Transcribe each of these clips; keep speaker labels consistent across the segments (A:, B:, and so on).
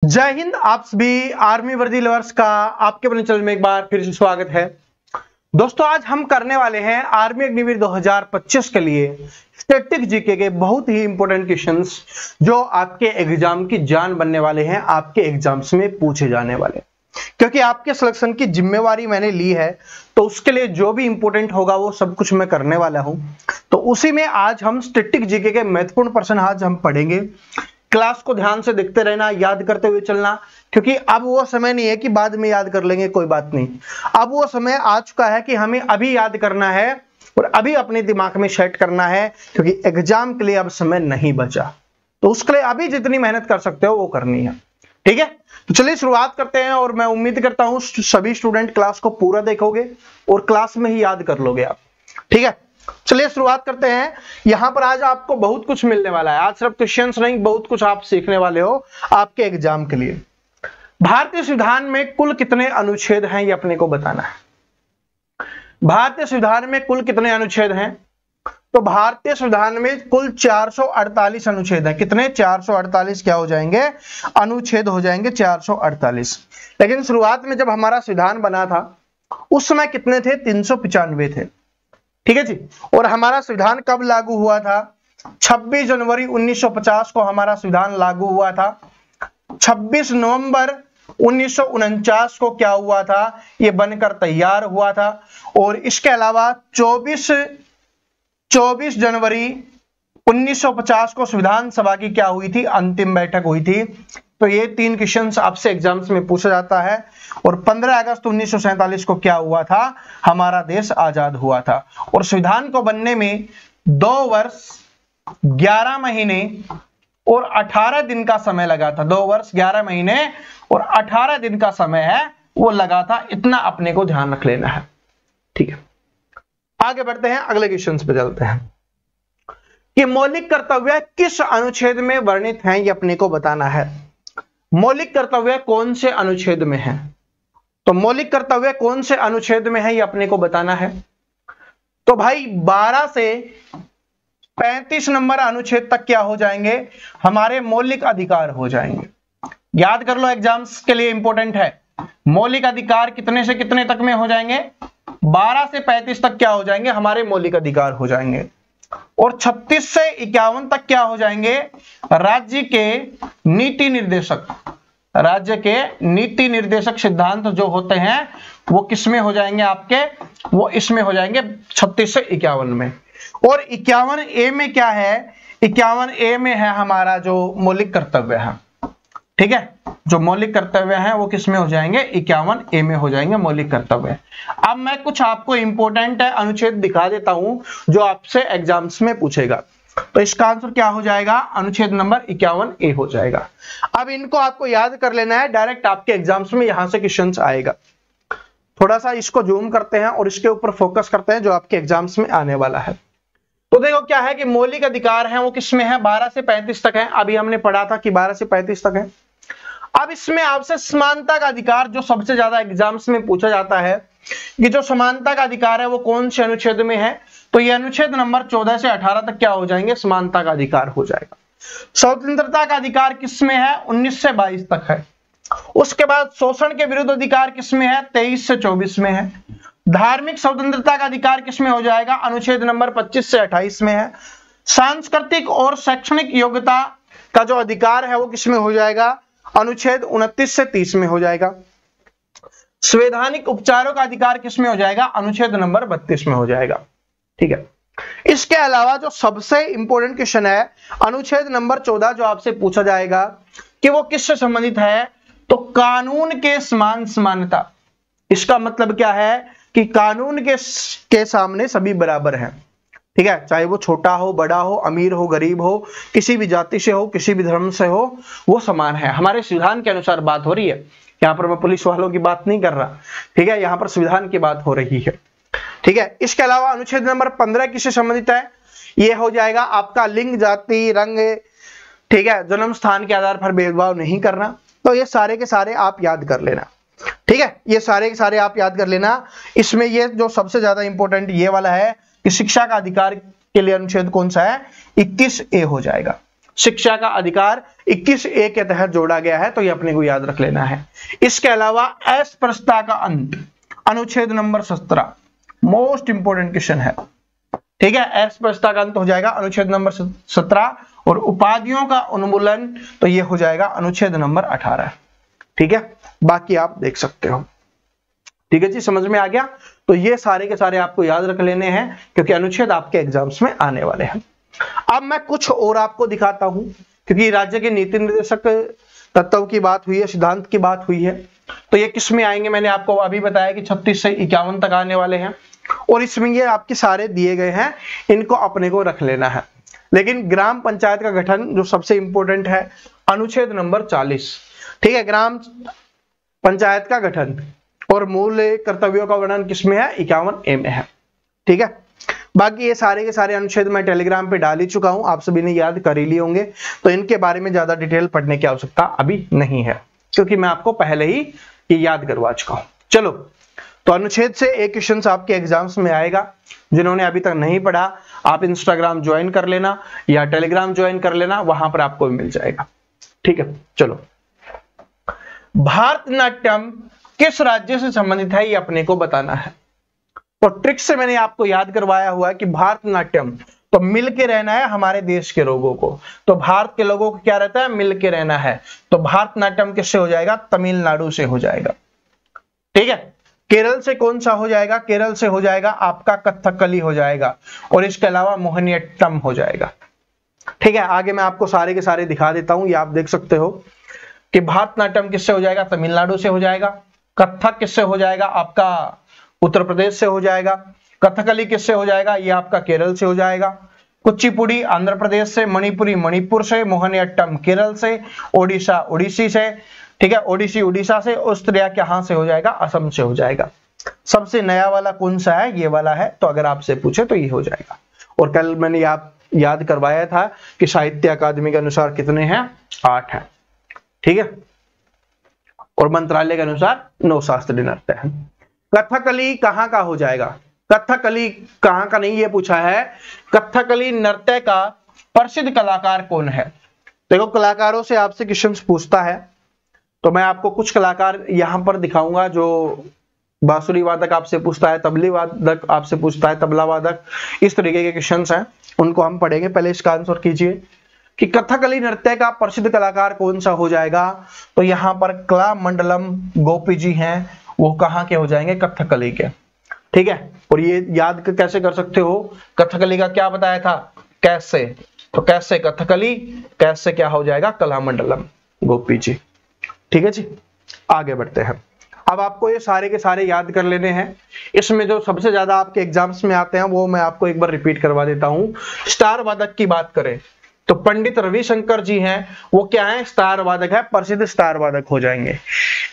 A: जय हिंद। आप सभी आर्मी वर्दी लवर्स का आपके अपने चैनल में एक बार फिर से स्वागत है। दोस्तों, आज हम करने वाले हैं आर्मी अग्निवीर 2025 के लिए स्टैटिक जीके के बहुत ही इंपॉर्टेंट क्वेश्चंस जो आपके एग्जाम की जान बनने वाले हैं, आपके एग्जाम्स में पूछे जाने वाले। क्योंकि आपके सिलेक्शन की जिम्मेवारी मैंने ली है, तो उसके लिए जो भी इंपॉर्टेंट होगा वो सब कुछ मैं करने वाला हूं। तो उसी में आज हम स्टैटिक जीके के महत्वपूर्ण प्रश्न आज हम पढ़ेंगे। क्लास को ध्यान से देखते रहना, याद करते हुए चलना, क्योंकि अब वो समय नहीं है कि बाद में याद कर लेंगे, कोई बात नहीं। अब वो समय आ चुका है कि हमें अभी याद करना है और अभी अपने दिमाग में सेट करना है, क्योंकि एग्जाम के लिए अब समय नहीं बचा। तो उसके लिए अभी जितनी मेहनत कर सकते हो वो करनी है, ठीक है। तो चलिए शुरुआत करते हैं, और मैं उम्मीद करता हूं सभी स्टूडेंट क्लास को पूरा देखोगे और क्लास में ही याद कर लोगे आप, ठीक है। चलिए शुरुआत करते हैं। यहां पर आज आपको बहुत कुछ मिलने वाला है। आज सिर्फ क्वेश्चंस नहीं, बहुत कुछ आप सीखने वाले हो आपके एग्जाम के लिए। भारतीय संविधान में कुल कितने अनुच्छेद हैं, ये अपने को बताना है। भारतीय संविधान में कुल कितने अनुच्छेद हैं? तो भारतीय संविधान में कुल 448 अनुच्छेद हैं। कितने? 448 क्या हो जाएंगे? अनुच्छेद हो जाएंगे 448। लेकिन शुरुआत में जब हमारा संविधान बना था उस समय कितने थे? 395 थे, ठीक है जी। और हमारा संविधान कब लागू हुआ था? 26 जनवरी 1950 को हमारा संविधान लागू हुआ था। 26 नवंबर 1949 को क्या हुआ था? ये बनकर तैयार हुआ था। और इसके अलावा 24 जनवरी 1950 को संविधान सभा की क्या हुई थी? अंतिम बैठक हुई थी। तो ये 3 क्वेश्चंस आपसे एग्जाम्स में पूछा जाता है। और 15 अगस्त 1947 को क्या हुआ था? हमारा देश आजाद हुआ था। और संविधान को बनने में 2 वर्ष 11 महीने और 18 दिन का समय लगा था। 2 वर्ष 11 महीने और 18 दिन का समय है वो लगा था। इतना अपने को ध्यान रख लेना है, ठीक है। आगे बढ़ते हैं, अगले क्वेश्चन पे चलते हैं कि मौलिक कर्तव्य किस अनुच्छेद में वर्णित हैं, ये अपने को बताना है। मौलिक कर्तव्य कौन से अनुच्छेद में है? तो मौलिक कर्तव्य कौन से अनुच्छेद में है, ये अपने को बताना है। तो भाई 12 से 35 नंबर अनुच्छेद तक क्या हो जाएंगे? हमारे मौलिक अधिकार हो जाएंगे। याद कर लो, एग्जाम्स के लिए इंपॉर्टेंट है। मौलिक अधिकार कितने से कितने तक में हो जाएंगे? 12 से 35 तक क्या हो जाएंगे? हमारे मौलिक अधिकार हो जाएंगे। और 36 से 51 तक क्या हो जाएंगे? राज्य के नीति निर्देशक, राज्य के नीति निर्देशक सिद्धांत जो होते हैं वो किसमें हो जाएंगे आपके? वो इसमें हो जाएंगे 36 से 51 में। और 51A में क्या है? 51A में है हमारा जो मौलिक कर्तव्य है, ठीक है। जो मौलिक कर्तव्य हैं वो किसमें हो जाएंगे? 51A में हो जाएंगे मौलिक कर्तव्य। अब मैं कुछ आपको इंपॉर्टेंट अनुच्छेद दिखा देता हूं जो आपसे एग्जाम्स में पूछेगा। तो इसका आंसर क्या हो जाएगा? अनुच्छेद नंबर 51A हो जाएगा। अब इनको आपको याद कर लेना है, डायरेक्ट आपके एग्जाम्स में यहां से क्वेश्चंस आएगा। थोड़ा सा इसको जूम करते हैं और इसके ऊपर फोकस करते हैं जो आपके एग्जाम्स में आने वाला है। तो देखो क्या है कि मौलिक अधिकार है वो किसमें है? 12 से 35 तक है। अभी हमने पढ़ा था कि 12 से 35 तक है। अब इसमें आपसे समानता का अधिकार जो सबसे ज्यादा एग्जाम्स में पूछा जाता है, ये जो समानता का अधिकार है वो कौन से अनुच्छेद में है? तो ये अनुच्छेद नंबर 14 से 18 तक क्या हो जाएंगे? समानता का अधिकार हो जाएगा। स्वतंत्रता का अधिकार किसमें है? 19 से 22 तक है। उसके बाद शोषण के विरुद्ध अधिकार किसमें है? 23 से 24 में है। धार्मिक स्वतंत्रता का अधिकार किसमें हो जाएगा? अनुच्छेद नंबर 25 से 28 में है। सांस्कृतिक और शैक्षणिक योग्यता का जो अधिकार है वो किसमें हो जाएगा? अनुच्छेद 29 से 30 में हो जाएगा। संवैधानिक उपचारों का अधिकार किसमें हो जाएगा? अनुच्छेद नंबर 32 में हो जाएगा, ठीक है। इसके अलावा जो सबसे इंपॉर्टेंट क्वेश्चन है अनुच्छेद नंबर 14 जो आपसे पूछा जाएगा कि वो किससे संबंधित है? तो कानून के समान समानता। इसका मतलब क्या है कि कानून के सामने सभी बराबर हैं, ठीक है। चाहे वो छोटा हो, बड़ा हो, अमीर हो, गरीब हो, किसी भी जाति से हो, किसी भी धर्म से हो, वो समान है। हमारे संविधान के अनुसार बात हो रही है, यहाँ पर मैं पुलिस वालों की बात नहीं कर रहा, ठीक है। यहाँ पर संविधान की बात हो रही है, ठीक है। इसके अलावा अनुच्छेद नंबर 15 किससे संबंधित है? ये हो जाएगा आपका लिंग, जाति, रंग, ठीक है, जन्म स्थान के आधार पर भेदभाव नहीं करना। तो ये सारे के सारे आप याद कर लेना, ठीक है। ये सारे के सारे आप याद कर लेना। इसमें ये जो सबसे ज्यादा इंपॉर्टेंट ये वाला है कि शिक्षा का अधिकार के लिए अनुच्छेद कौन सा है? 21A हो जाएगा। शिक्षा का अधिकार 21A के तहत जोड़ा गया है, तो ये अपने को याद रख लेना है। इसके अलावा अस्पृश्यता का अंत, अनुच्छेद नंबर 17, मोस्ट इंपोर्टेंट क्वेश्चन है। ठीक है, अस्पृश्यता का अंत हो जाएगा अनुच्छेद नंबर 17, और उपाधियों का उन्मूलन तो ये हो जाएगा अनुच्छेद नंबर 18। ठीक है, बाकी आप देख सकते हो। ठीक है जी, समझ में आ गया। तो ये सारे के सारे आपको याद रख लेने हैं, क्योंकि अनुच्छेद आपके एग्जाम्स में आने वाले हैं। अब मैं कुछ और आपको दिखाता हूं, क्योंकि राज्य के नीति निर्देशक तत्व की बात हुई है, सिद्धांत की बात हुई है, तो ये किस में आएंगे, मैंने आपको अभी बताया कि 36 से 51 तक आने वाले हैं, और इसमें ये आपके सारे दिए गए हैं, इनको अपने को रख लेना है। लेकिन ग्राम पंचायत का गठन जो सबसे इंपॉर्टेंट है, अनुच्छेद नंबर 40। ठीक है, ग्राम पंचायत का गठन और मूल कर्तव्यों का वर्णन किसमें है, 51A में है। ठीक है, बाकी ये सारे के सारे अनुच्छेद मैं टेलीग्राम पे डाल ही चुका हूं, आप सभी ने याद कर ही लिए होंगे, तो इनके बारे में ज्यादा डिटेल पढ़ने की आवश्यकता अभी नहीं है, क्योंकि मैं आपको पहले ही ये याद करवा चुका हूं। चलो, तो अनुच्छेद से एक क्वेश्चन आपके एग्जाम्स में आएगा। जिन्होंने अभी तक नहीं पढ़ा, आप इंस्टाग्राम ज्वाइन कर लेना या टेलीग्राम ज्वाइन कर लेना, वहां पर आपको मिल जाएगा। ठीक है, चलो, भारतनाट्यम किस राज्य से संबंधित है, ये अपने को बताना है। तो ट्रिक से मैंने आपको याद करवाया हुआ है कि भारतनाट्यम तो मिल के रहना है हमारे देश के लोगों को, तो भारत के लोगों को क्या रहता है, मिल के रहना है, तो भारतनाट्यम किससे हो जाएगा, तमिलनाडु से हो जाएगा। ठीक है, केरल से कौन सा हो जाएगा, केरल से हो जाएगा आपका कथकली हो जाएगा, और इसके अलावा मोहिनीअट्टम हो जाएगा। ठीक है, आगे मैं आपको सारे के सारे दिखा देता हूं, ये आप देख सकते हो कि भारतनाट्यम किससे हो जाएगा, तमिलनाडु से हो जाएगा। कथक किससे हो जाएगा, आपका उत्तर प्रदेश से हो जाएगा। कथकली किससे हो जाएगा, ये आपका केरल से हो जाएगा। कुचिपुड़ी आंध्र प्रदेश से, मणिपुरी मणिपुर से, मोहिनीअट्टम केरल से, ओडिशा ओडिसी से, ठीक है, ओडिसी उड़ीसा से, ऑस्ट्रिया कहां से हो जाएगा, असम से हो जाएगा। सबसे नया वाला कौन सा है, ये वाला है, तो अगर आपसे पूछे तो ये हो जाएगा। और कल मैंने याद करवाया था कि साहित्य अकादमी के अनुसार कितने हैं, 8 है। ठीक है, और मंत्रालय के अनुसार 9 शास्त्रीय नृत्य है। कथकली कहां का हो जाएगा, कथकली कहां का नहीं, ये पूछा है। कथकली नृत्य का प्रसिद्ध कलाकार कौन है। देखो, कलाकारों से आपसे क्वेश्चन पूछता है, तो मैं आपको कुछ कलाकार यहां पर दिखाऊंगा। जो बांसुरी वादक आपसे पूछता है, तबली वादक आपसे पूछता है, तबला वादक, इस तरीके के क्वेश्चन हैं, उनको हम पढ़ेंगे। पहले इसका आंसर कीजिए कि कथकली नृत्य का प्रसिद्ध कलाकार कौन सा हो जाएगा। तो यहाँ पर कलामंडलम गोपी जी हैं, वो कहाँ के हो जाएंगे, कथकली के। ठीक है, और ये याद कैसे कर सकते हो, कथकली का क्या बताया था, कैसे, तो कैसे कथकली, कैसे क्या हो जाएगा, कलामंडलम गोपी जी। ठीक है जी, आगे बढ़ते हैं। अब आपको ये सारे के सारे याद कर लेने हैं। इसमें जो सबसे ज्यादा आपके एग्जाम्स में आते हैं वो मैं आपको एक बार रिपीट करवा देता हूं। स्टार वादक की बात करें तो पंडित रविशंकर जी हैं, वो क्या है, स्टार वादक है, प्रसिद्ध स्टार वादक हो जाएंगे।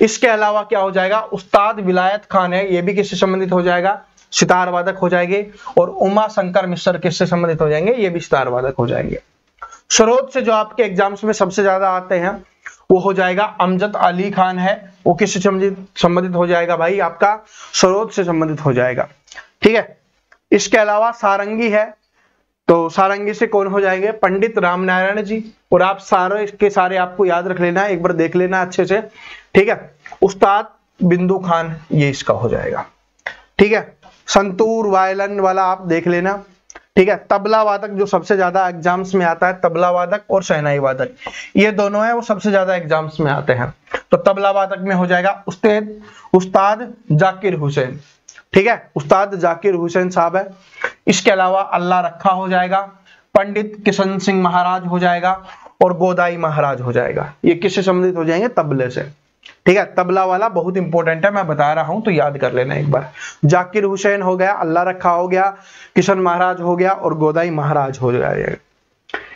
A: इसके अलावा क्या हो जाएगा, उस्ताद विलायत खान है, ये भी किससे संबंधित हो जाएगा, सितार वादक हो जाएंगे। और उमा शंकर मिश्र किससे संबंधित हो जाएंगे, ये भी स्टार वादक हो जाएंगे। स्रोत से जो आपके एग्जाम्स में सबसे ज्यादा आते हैं वो हो जाएगा अमजद अली खान है, वो किससे संबंधित हो जाएगा भाई, आपका स्रोत से संबंधित हो जाएगा। ठीक है, इसके अलावा सारंगी है, तो सारंगी से कौन हो जाएंगे, पंडित रामनारायण जी। और आप सारे के सारे आपको याद रख लेना है, एक बार देख लेना अच्छे से। ठीक है, उस्ताद बिंदु खान, ये इसका हो जाएगा। ठीक है, संतूर वायलन वाला आप देख लेना। ठीक है, तबला वादक जो सबसे ज्यादा एग्जाम्स में आता है, तबला वादक और शहनाई वादक, ये दोनों है वो सबसे ज्यादा एग्जाम्स में आते हैं। तो तबला वादक में हो जाएगा उस्ताद जाकिर हुसैन। ठीक है, उस्ताद जाकिर हुसैन साहब है। इसके अलावा अल्लाह रखा हो जाएगा, पंडित किशन सिंह महाराज हो जाएगा, और गोदाई महाराज हो जाएगा। ये किससे संबंधित हो जाएंगे, तबले से। ठीक है, तबला वाला बहुत इंपॉर्टेंट है, मैं बता रहा हूं तो याद कर लेना एक बार। जाकिर हुसैन हो गया, अल्लाह रखा हो गया, किशन महाराज हो गया, और गोदाई महाराज हो जाएगा।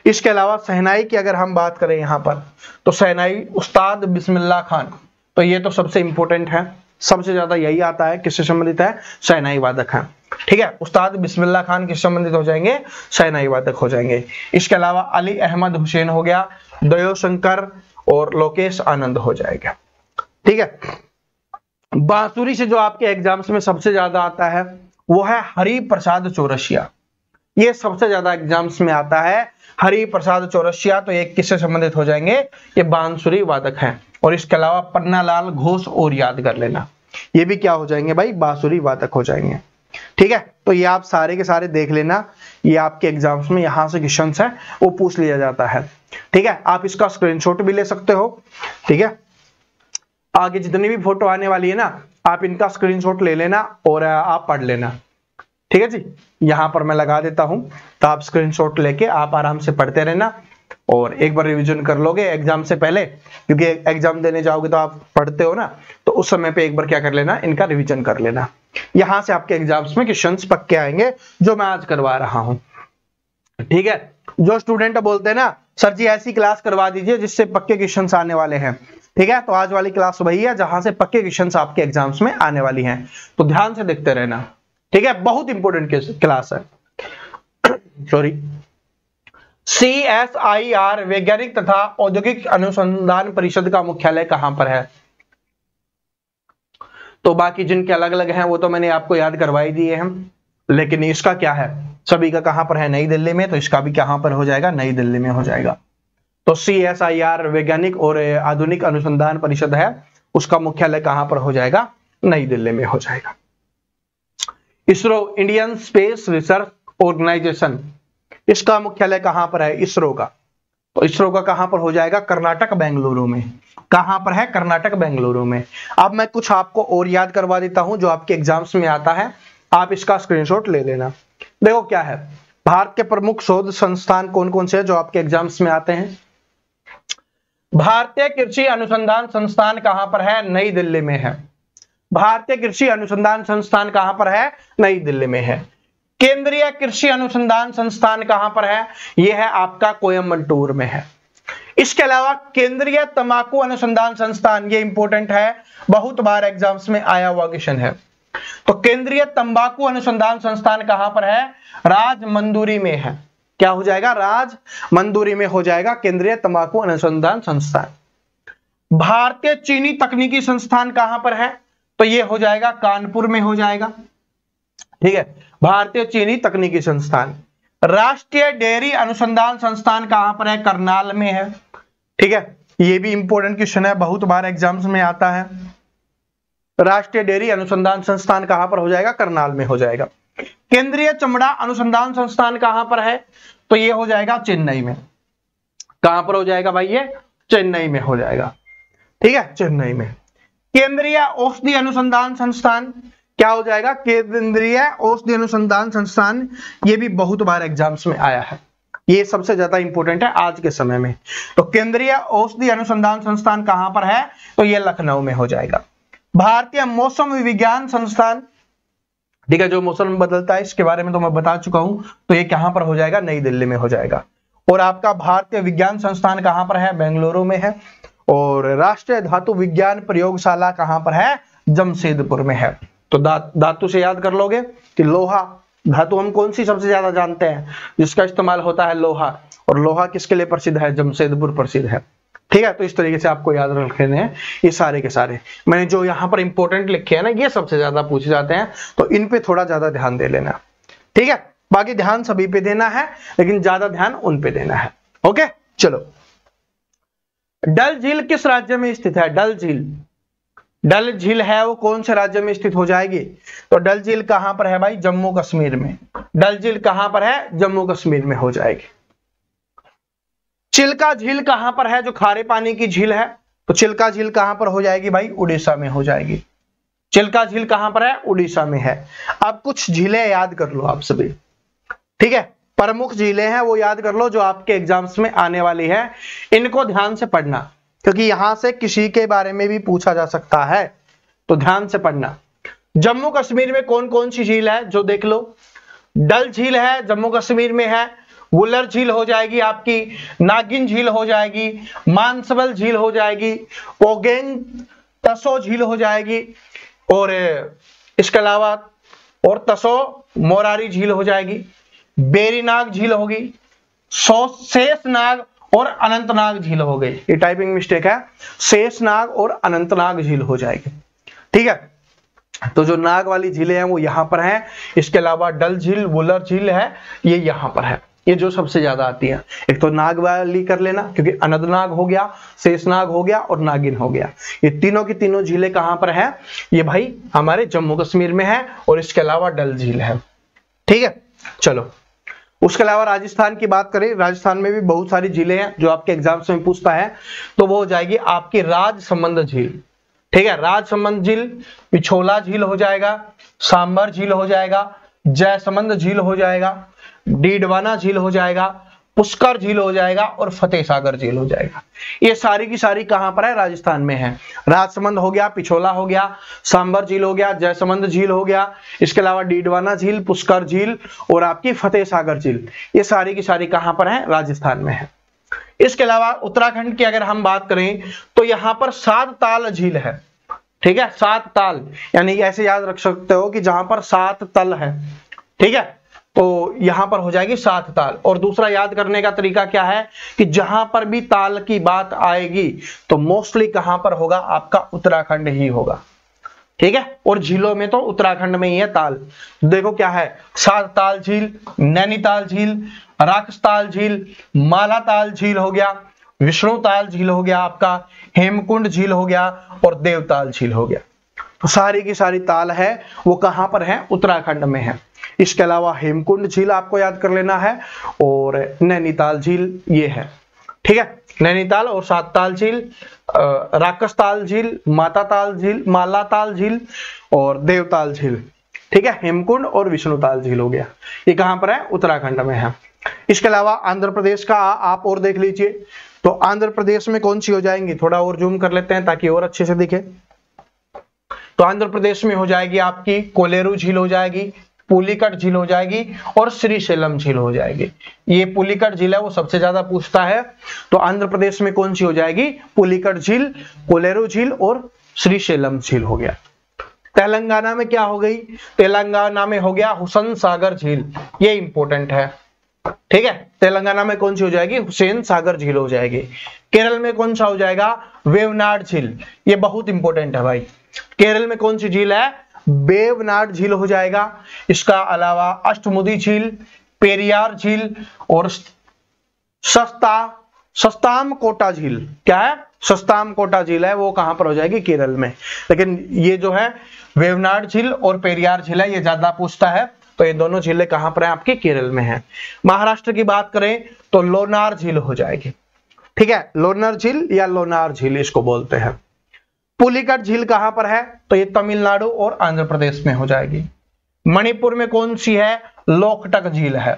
A: इसके अलावा शहनाई की अगर हम बात करें यहाँ पर, तो शहनाई उस्ताद बिस्मिल्लाह खान, तो ये तो सबसे इंपॉर्टेंट है, सबसे ज्यादा यही आता है, किससे संबंधित है, शहनाई वादक है। ठीक है, उस्ताद बिस्मिल्लाह खान किससे संबंधित हो जाएंगे, शहनाई वादक हो जाएंगे। इसके अलावा अली अहमद हुसैन हो गया, दयो शंकर और लोकेश आनंद हो जाएगा। ठीक है, बांसुरी से जो आपके एग्जाम्स में सबसे ज्यादा आता है वो है हरि प्रसाद चौरसिया। ये सबसे ज्यादा एग्जाम्स में आता है। हरि प्रसाद चौरसिया, तो ये किससे संबंधित हो जाएंगे, ये बांसुरी वादक हैं। और इसके अलावा पन्नालाल घोष और याद कर लेना, ये भी क्या हो जाएंगे भाई, बांसुरी वादक हो जाएंगे। ठीक है, तो ये आप सारे के सारे देख लेना, ये आपके एग्जाम्स में यहाँ से क्वेश्चंस है वो पूछ लिया जाता है। ठीक है, आप इसका स्क्रीनशॉट भी ले सकते हो। ठीक है, आगे जितनी भी फोटो आने वाली है ना, आप इनका स्क्रीनशॉट ले लेना और आप पढ़ लेना। ठीक है जी, यहां पर मैं लगा देता हूं, तो आप स्क्रीनशॉट लेके आप आराम से पढ़ते रहना और एक बार रिवीजन कर लोगे एग्जाम से पहले, क्योंकि एग्जाम देने जाओगे तो आप पढ़ते हो ना, तो उस समय पे एक बार क्या कर लेना, इनका रिवीजन कर लेना। यहां से आपके एग्जाम्स में क्वेश्चंस पक्के आएंगे जो मैं आज करवा रहा हूं। ठीक है, जो स्टूडेंट बोलते हैं ना सर जी ऐसी क्लास करवा दीजिए जिससे पक्के क्वेश्चंस आने वाले हैं, ठीक है, तो आज वाली क्लास वही है जहां से पक्के क्वेश्चंस आपके एग्जाम्स में आने वाली हैं, तो ध्यान से देखते रहना। ठीक है, बहुत इंपॉर्टेंट क्लास है। सॉरी, CSIR वैज्ञानिक तथा औद्योगिक अनुसंधान परिषद का मुख्यालय कहां पर है? तो बाकी जिनके अलग अलग हैं वो तो मैंने आपको याद करवाई दिए हैं, लेकिन इसका क्या है, सभी का कहां पर है, नई दिल्ली में, तो इसका भी कहां पर हो जाएगा, नई दिल्ली में हो जाएगा। तो CSIR वैज्ञानिक और आधुनिक अनुसंधान परिषद है, उसका मुख्यालय कहां पर हो जाएगा, नई दिल्ली में हो जाएगा। ISRO, Indian Space Research Organisation, इसका मुख्यालय कहां पर है, इसरो का, तो इसरो का कहां पर हो जाएगा, कर्नाटक बेंगलुरु में। कहां पर है, कर्नाटक बेंगलुरु में। अब मैं कुछ आपको और याद करवा देता हूं जो आपके एग्जाम्स में आता है, आप इसका स्क्रीनशॉट ले लेना। देखो क्या है, भारत के प्रमुख शोध संस्थान कौन कौन से हैं जो आपके एग्जाम्स में आते हैं। भारतीय कृषि अनुसंधान संस्थान कहां पर है, नई दिल्ली में है। भारतीय कृषि अनुसंधान संस्थान कहां पर है, नई दिल्ली में है। केंद्रीय कृषि अनुसंधान संस्थान कहां पर है, यह है आपका कोयम्बटूर में है। इसके अलावा केंद्रीय तंबाकू अनुसंधान संस्थान, ये इंपॉर्टेंट है, बहुत बार एग्जाम्स में आया हुआ क्वेश्चन है। तो केंद्रीय तंबाकू अनुसंधान संस्थान कहां पर है, राजमंदुरी में है। क्या हो जाएगा, राजमंदुरी में हो जाएगा केंद्रीय तंबाकू अनुसंधान संस्थान। भारतीय चीनी तकनीकी संस्थान कहां पर है, तो ये हो जाएगा कानपुर में हो जाएगा। ठीक है, भारतीय चीनी तकनीकी संस्थान। राष्ट्रीय डेयरी अनुसंधान संस्थान कहां पर है, करनाल में है। ठीक है, ये भी इंपॉर्टेंट क्वेश्चन है, बहुत बार एग्जाम्स में आता है। राष्ट्रीय डेयरी अनुसंधान संस्थान कहां पर हो जाएगा, करनाल में हो जाएगा। केंद्रीय चमड़ा अनुसंधान संस्थान कहां पर है, तो ये हो जाएगा चेन्नई में। कहां पर हो जाएगा भाई, ये चेन्नई में हो जाएगा। ठीक है, चेन्नई में। केंद्रीय औषधि अनुसंधान संस्थान क्या हो जाएगा, केंद्रीय औषधि अनुसंधान संस्थान, ये भी बहुत बार एग्जाम्स में आया है, ये सबसे ज्यादा इंपॉर्टेंट है आज के समय में। तो केंद्रीय औषधि अनुसंधान संस्थान कहां पर है, तो ये लखनऊ में हो जाएगा। भारतीय मौसम विज्ञान संस्थान, ठीक है, जो मौसम बदलता है इसके बारे में तो मैं बता चुका हूं, तो ये कहां पर हो जाएगा, नई दिल्ली में हो जाएगा। और आपका भारतीय विज्ञान संस्थान कहां पर है, बेंगलुरु में है। और राष्ट्रीय धातु विज्ञान प्रयोगशाला कहां पर है, जमशेदपुर में है। तो धातु से याद कर लोगे कि लोहा धातु हम कौन सी सबसे ज्यादा जानते हैं, जिसका इस्तेमाल होता है लोहा, और लोहा किसके लिए प्रसिद्ध है, जमशेदपुर प्रसिद्ध है। ठीक है, तो इस तरीके से आपको याद रखने हैं ये सारे के सारे। मैंने जो यहाँ पर इंपॉर्टेंट लिखे हैं ना, ये सबसे ज्यादा पूछे जाते हैं, तो इन पे थोड़ा ज्यादा ध्यान दे लेना। ठीक है, बाकी ध्यान सभी पे देना है, लेकिन ज्यादा ध्यान उन पे देना है। ओके, चलो। डल झील किस राज्य में स्थित है, डल झील, डल झील है वो कौन से राज्य में स्थित हो जाएगी, तो डल झील कहां पर है भाई, जम्मू कश्मीर में। डल झील कहां पर है, जम्मू कश्मीर में हो जाएगी। चिल्का झील कहां पर है, जो खारे पानी की झील है, तो चिल्का झील कहां पर हो जाएगी भाई, उड़ीसा में हो जाएगी। चिल्का झील कहां पर है, उड़ीसा में है। अब कुछ झीलें याद कर लो आप सभी। ठीक है, प्रमुख झीलें हैं वो याद कर लो जो आपके एग्जाम्स में आने वाली है, इनको ध्यान से पढ़ना, क्योंकि यहां से किसी के बारे में भी पूछा जा सकता है, तो ध्यान से पढ़ना। जम्मू कश्मीर में कौन कौन सी झील है, जो देख लो, डल झील है जम्मू कश्मीर में है, वुलर झील हो जाएगी आपकी, नागिन झील हो जाएगी, मानसबल झील हो जाएगी, ओगेंग तसो झील हो जाएगी, और इसके अलावा और तसो मोरारी झील हो जाएगी, बेरीनाग झील होगी, शेषनाग और अनंतनाग झील हो गई। ये टाइपिंग मिस्टेक है, शेषनाग और अनंतनाग झील हो जाएगी। ठीक है, तो जो नाग वाली झीलें हैं वो यहाँ पर हैं। इसके अलावा डल झील, वुलर झील है, ये यहाँ पर है। ये जो सबसे ज्यादा आती है, एक तो नाग वाली कर लेना क्योंकि अनंतनाग हो गया, शेषनाग हो गया और नागिन हो गया। ये तीनों की तीनों झीलें कहाँ पर है? ये भाई हमारे जम्मू कश्मीर में है और इसके अलावा डल झील है। ठीक है, चलो उसके अलावा राजस्थान की बात करें, राजस्थान में भी बहुत सारी झीलें हैं जो आपके एग्जाम्स में पूछता है, तो वो हो जाएगी आपकी राजसमंद झील। ठीक है, राजसमंद झील, पिछोला झील हो जाएगा, सांबर झील हो जाएगा, जयसमंद झील हो जाएगा, डीडवाना झील हो जाएगा, पुष्कर झील हो जाएगा और फतेह सागर झील हो जाएगा। ये सारी की सारी कहां पर है? राजस्थान में है। राजसमंद हो गया, पिछोला हो गया, सांबर झील हो गया, जयसमंद झील हो गया, इसके अलावा डीडवाना झील, पुष्कर झील और आपकी फतेह सागर झील, ये सारी की सारी कहां पर है? राजस्थान में है। इसके अलावा उत्तराखंड की अगर हम बात करें तो यहां पर 7 ताल झील है। ठीक है, 7 ताल, यानी ऐसे याद रख सकते हो कि जहां पर 7 तल है। ठीक है, तो यहां पर हो जाएगी 7 ताल। और दूसरा याद करने का तरीका क्या है कि जहां पर भी ताल की बात आएगी तो मोस्टली कहां पर होगा? आपका उत्तराखंड ही होगा। ठीक है, और झीलों में तो उत्तराखंड में ही है ताल। देखो क्या है, 7 ताल झील, नैनीताल झील, राक्षसताल झील, मालाताल झील हो गया, विष्णुताल झील हो गया, आपका हेमकुंड झील हो गया और देवताल झील हो गया। तो सारी की सारी ताल है वो कहां पर है? उत्तराखंड में है। इसके अलावा हेमकुंड झील आपको याद कर लेना है और नैनीताल झील ये है। ठीक है, नैनीताल और 7 ताल झील, राक्षसताल झील, माताताल झील, मालाताल झील और देवताल झील। ठीक है, हेमकुंड और विष्णुताल झील हो गया। ये कहां पर है? उत्तराखंड में है। इसके अलावा आंध्र प्रदेश का आप और देख लीजिए, तो आंध्र प्रदेश में कौन सी हो जाएंगी? थोड़ा और जूम कर लेते हैं ताकि और अच्छे से दिखे। तो आंध्र प्रदेश में हो जाएगी आपकी कोलेरू झील हो जाएगी, पुलिकट झील हो जाएगी और श्रीशैलम झील हो जाएगी। ये पुलिकट झील है वो सबसे ज्यादा पूछता है, तो आंध्र प्रदेश में कौन सी हो जाएगी? पुलिकट झील, कोलेरू झील और श्रीशैलम झील हो गया। तेलंगाना में क्या हो गई? तेलंगाना में हो गया हुसैन सागर झील, ये इंपॉर्टेंट है। ठीक है, तेलंगाना में कौन सी हो जाएगी? हुसैन सागर झील हो जाएगी। केरल में कौन सा हो जाएगा? वेवनाड झील, ये बहुत इंपॉर्टेंट है भाई। केरल में कौन सी झील है? वेवनाड झील हो जाएगा। इसका अलावा अष्टमुदी झील, पेरियार झील और सस्ताम कोटा झील, क्या है? सस्ताम कोटा झील है, वो कहां पर हो जाएगी? केरल में। लेकिन ये जो है वेवनाड झील और पेरियार झील है, ये ज्यादा पूछता है, तो ये दोनों झीलें कहां पर है? आपकी केरल में है। महाराष्ट्र की बात करें तो लोनार झील हो जाएगी। ठीक है, लोनार झील या लोनार झील इसको बोलते हैं। पुलिकट झील कहां पर है? तो ये तमिलनाडु और आंध्र प्रदेश में हो जाएगी। मणिपुर में कौन सी है? लोकटक झील है।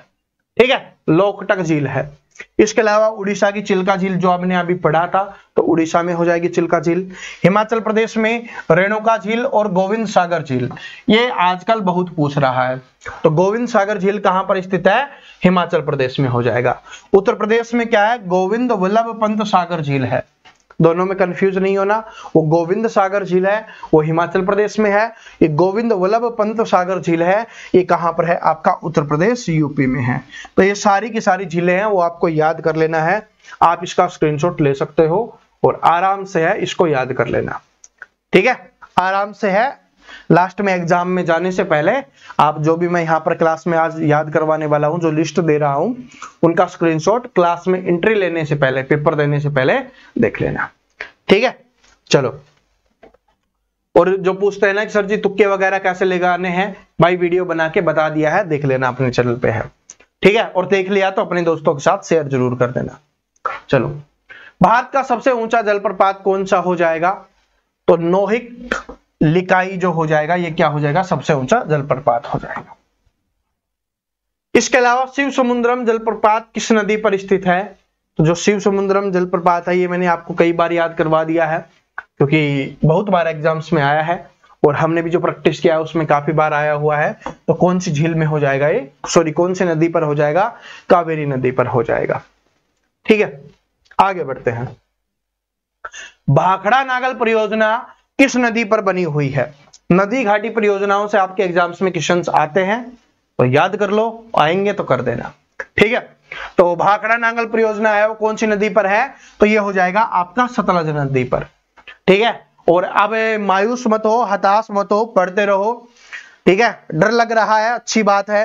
A: ठीक है, लोकटक झील है। इसके अलावा उड़ीसा की चिल्का झील जो आपने अभी पढ़ा था, तो उड़ीसा में हो जाएगी चिल्का झील। हिमाचल प्रदेश में रेणुका झील और गोविंद सागर झील, ये आजकल बहुत पूछ रहा है, तो गोविंद सागर झील कहां पर स्थित है? हिमाचल प्रदेश में हो जाएगा। उत्तर प्रदेश में क्या है? गोविंद वल्लभ पंत सागर झील है। दोनों में कंफ्यूज नहीं होना, वो गोविंद सागर झील है वो हिमाचल प्रदेश में है, ये गोविंद वल्लभ पंत सागर झील है ये कहां पर है? आपका उत्तर प्रदेश यूपी में है। तो ये सारी की सारी झीलें हैं वो आपको याद कर लेना है। आप इसका स्क्रीनशॉट ले सकते हो और आराम से है इसको याद कर लेना। ठीक है, आराम से है। लास्ट में एग्जाम में जाने से पहले आप जो भी मैं यहाँ पर क्लास में आज याद करवाने वाला हूं, जो लिस्ट दे रहा हूं, उनका स्क्रीनशॉट क्लास में एंट्री लेने से पहले, पेपर देने से पहले देख लेना। ठीक है, चलो। और जो पूछते हैं ना कि सर जी तुक्के वगैरह कैसे लगाने हैं, भाई वीडियो बना के बता दिया है, देख लेना, अपने चैनल पे है। ठीक है, और देख लिया तो अपने दोस्तों के साथ शेयर जरूर कर देना। चलो, भारत का सबसे ऊंचा जलप्रपात कौन सा हो जाएगा? तो नोहिक लिकाई जो हो जाएगा, ये क्या हो जाएगा? सबसे ऊंचा जलप्रपात हो जाएगा। इसके अलावा शिव समुद्रम जलप्रपात किस नदी पर स्थित है? तो जो शिव समुद्रम जलप्रपात है ये मैंने आपको कई बार याद करवा दिया है, क्योंकि बहुत बार एग्जाम्स में आया है और हमने भी जो प्रैक्टिस किया है उसमें काफी बार आया हुआ है। तो कौन सी झील में हो जाएगा ये? सॉरी, कौन सी नदी पर हो जाएगा? कावेरी नदी पर हो जाएगा। ठीक है, आगे बढ़ते हैं। भाखड़ा नागल परियोजना किस नदी पर बनी हुई है? नदी घाटी परियोजनाओं से आपके एग्जाम्स में क्वेश्चंस आते हैं, तो याद कर लो, आएंगे तो कर देना। ठीक है, तो भाखड़ा नागल परियोजना है वो कौन सी नदी पर है? तो ये हो जाएगा आपका सतलज नदी पर। ठीक है, और अब मायूस मत हो, हताश मत हो, पढ़ते रहो, ठीक है। डर लग रहा है, अच्छी बात है,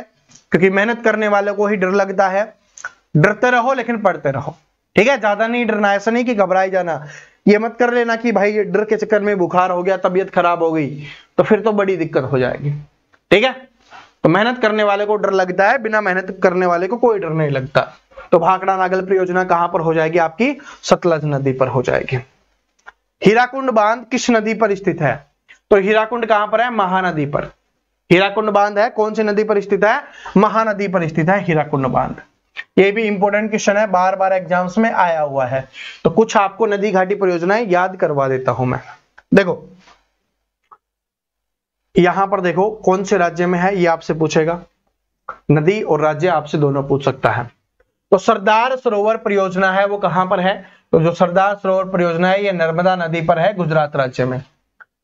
A: क्योंकि मेहनत करने वाले को ही डर लगता है। डरते रहो लेकिन पढ़ते रहो, ठीक है। ज्यादा नहीं डरना, ऐसा नहीं कि घबराई जाना। ये मत कर लेना कि भाई डर के चक्कर में बुखार हो गया, तबीयत खराब हो गई, तो फिर तो बड़ी दिक्कत हो जाएगी, ठीक है। तो मेहनत करने वाले को डर लगता है, बिना मेहनत करने वाले को कोई डर नहीं लगता। तो भाखड़ा नागल परियोजना कहां पर हो जाएगी? आपकी सतलज नदी पर हो जाएगी। हीराकुंड बांध किस नदी पर स्थित है? तो हीराकुंड कहां पर है? महानदी पर। हीराकुंड बांध है कौन सी नदी पर स्थित है? महानदी पर स्थित है हीराकुंड बांध। ये भी इंपॉर्टेंट क्वेश्चन है, बार बार एग्जाम्स में आया हुआ है। तो कुछ आपको नदी घाटी परियोजनाएं याद करवा देता हूं मैं। देखो यहां पर देखो कौन से राज्य में है, ये आपसे पूछेगा। नदी और राज्य आपसे दोनों पूछ सकता है। तो सरदार सरोवर परियोजना है वो कहां पर है? तो जो सरदार सरोवर परियोजना है ये नर्मदा नदी पर है, गुजरात राज्य में,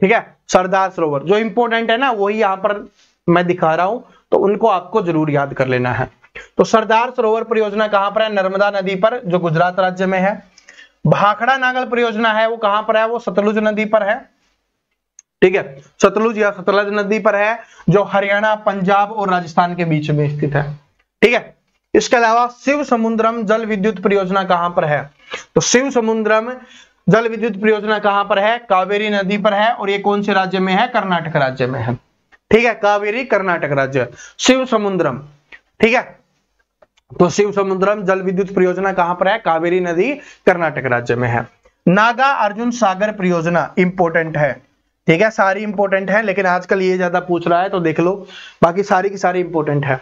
A: ठीक है। सरदार सरोवर जो इंपॉर्टेंट है ना वही यहां पर मैं दिखा रहा हूं, तो उनको आपको जरूर याद कर लेना है। तो सरदार सरोवर परियोजना कहां पर है? नर्मदा नदी पर, जो गुजरात राज्य में है। भाखड़ा नागल परियोजना है वो कहां पर है? वो सतलुज नदी पर है, ठीक है। सतलुज या सतलज नदी पर है, जो हरियाणा, पंजाब और राजस्थान के बीच में स्थित है, ठीक है। इसके अलावा शिव समुद्रम जल विद्युत परियोजना कहां पर है? तो शिव समुद्रम जल विद्युत परियोजना कहां पर है? कावेरी नदी पर है, और ये कौन से राज्य में है? कर्नाटक राज्य में है, ठीक है। कावेरी कर्नाटक राज्य, शिव समुद्रम, ठीक है। तो शिव समुद्रम जल विद्युत परियोजना कहां पर है? कावेरी नदी कर्नाटक राज्य में है। नागा अर्जुन सागर परियोजना इंपॉर्टेंट है, ठीक है। सारी इंपॉर्टेंट है, लेकिन आजकल ये ज्यादा पूछ रहा है तो देख लो, बाकी सारी की सारी इंपॉर्टेंट है,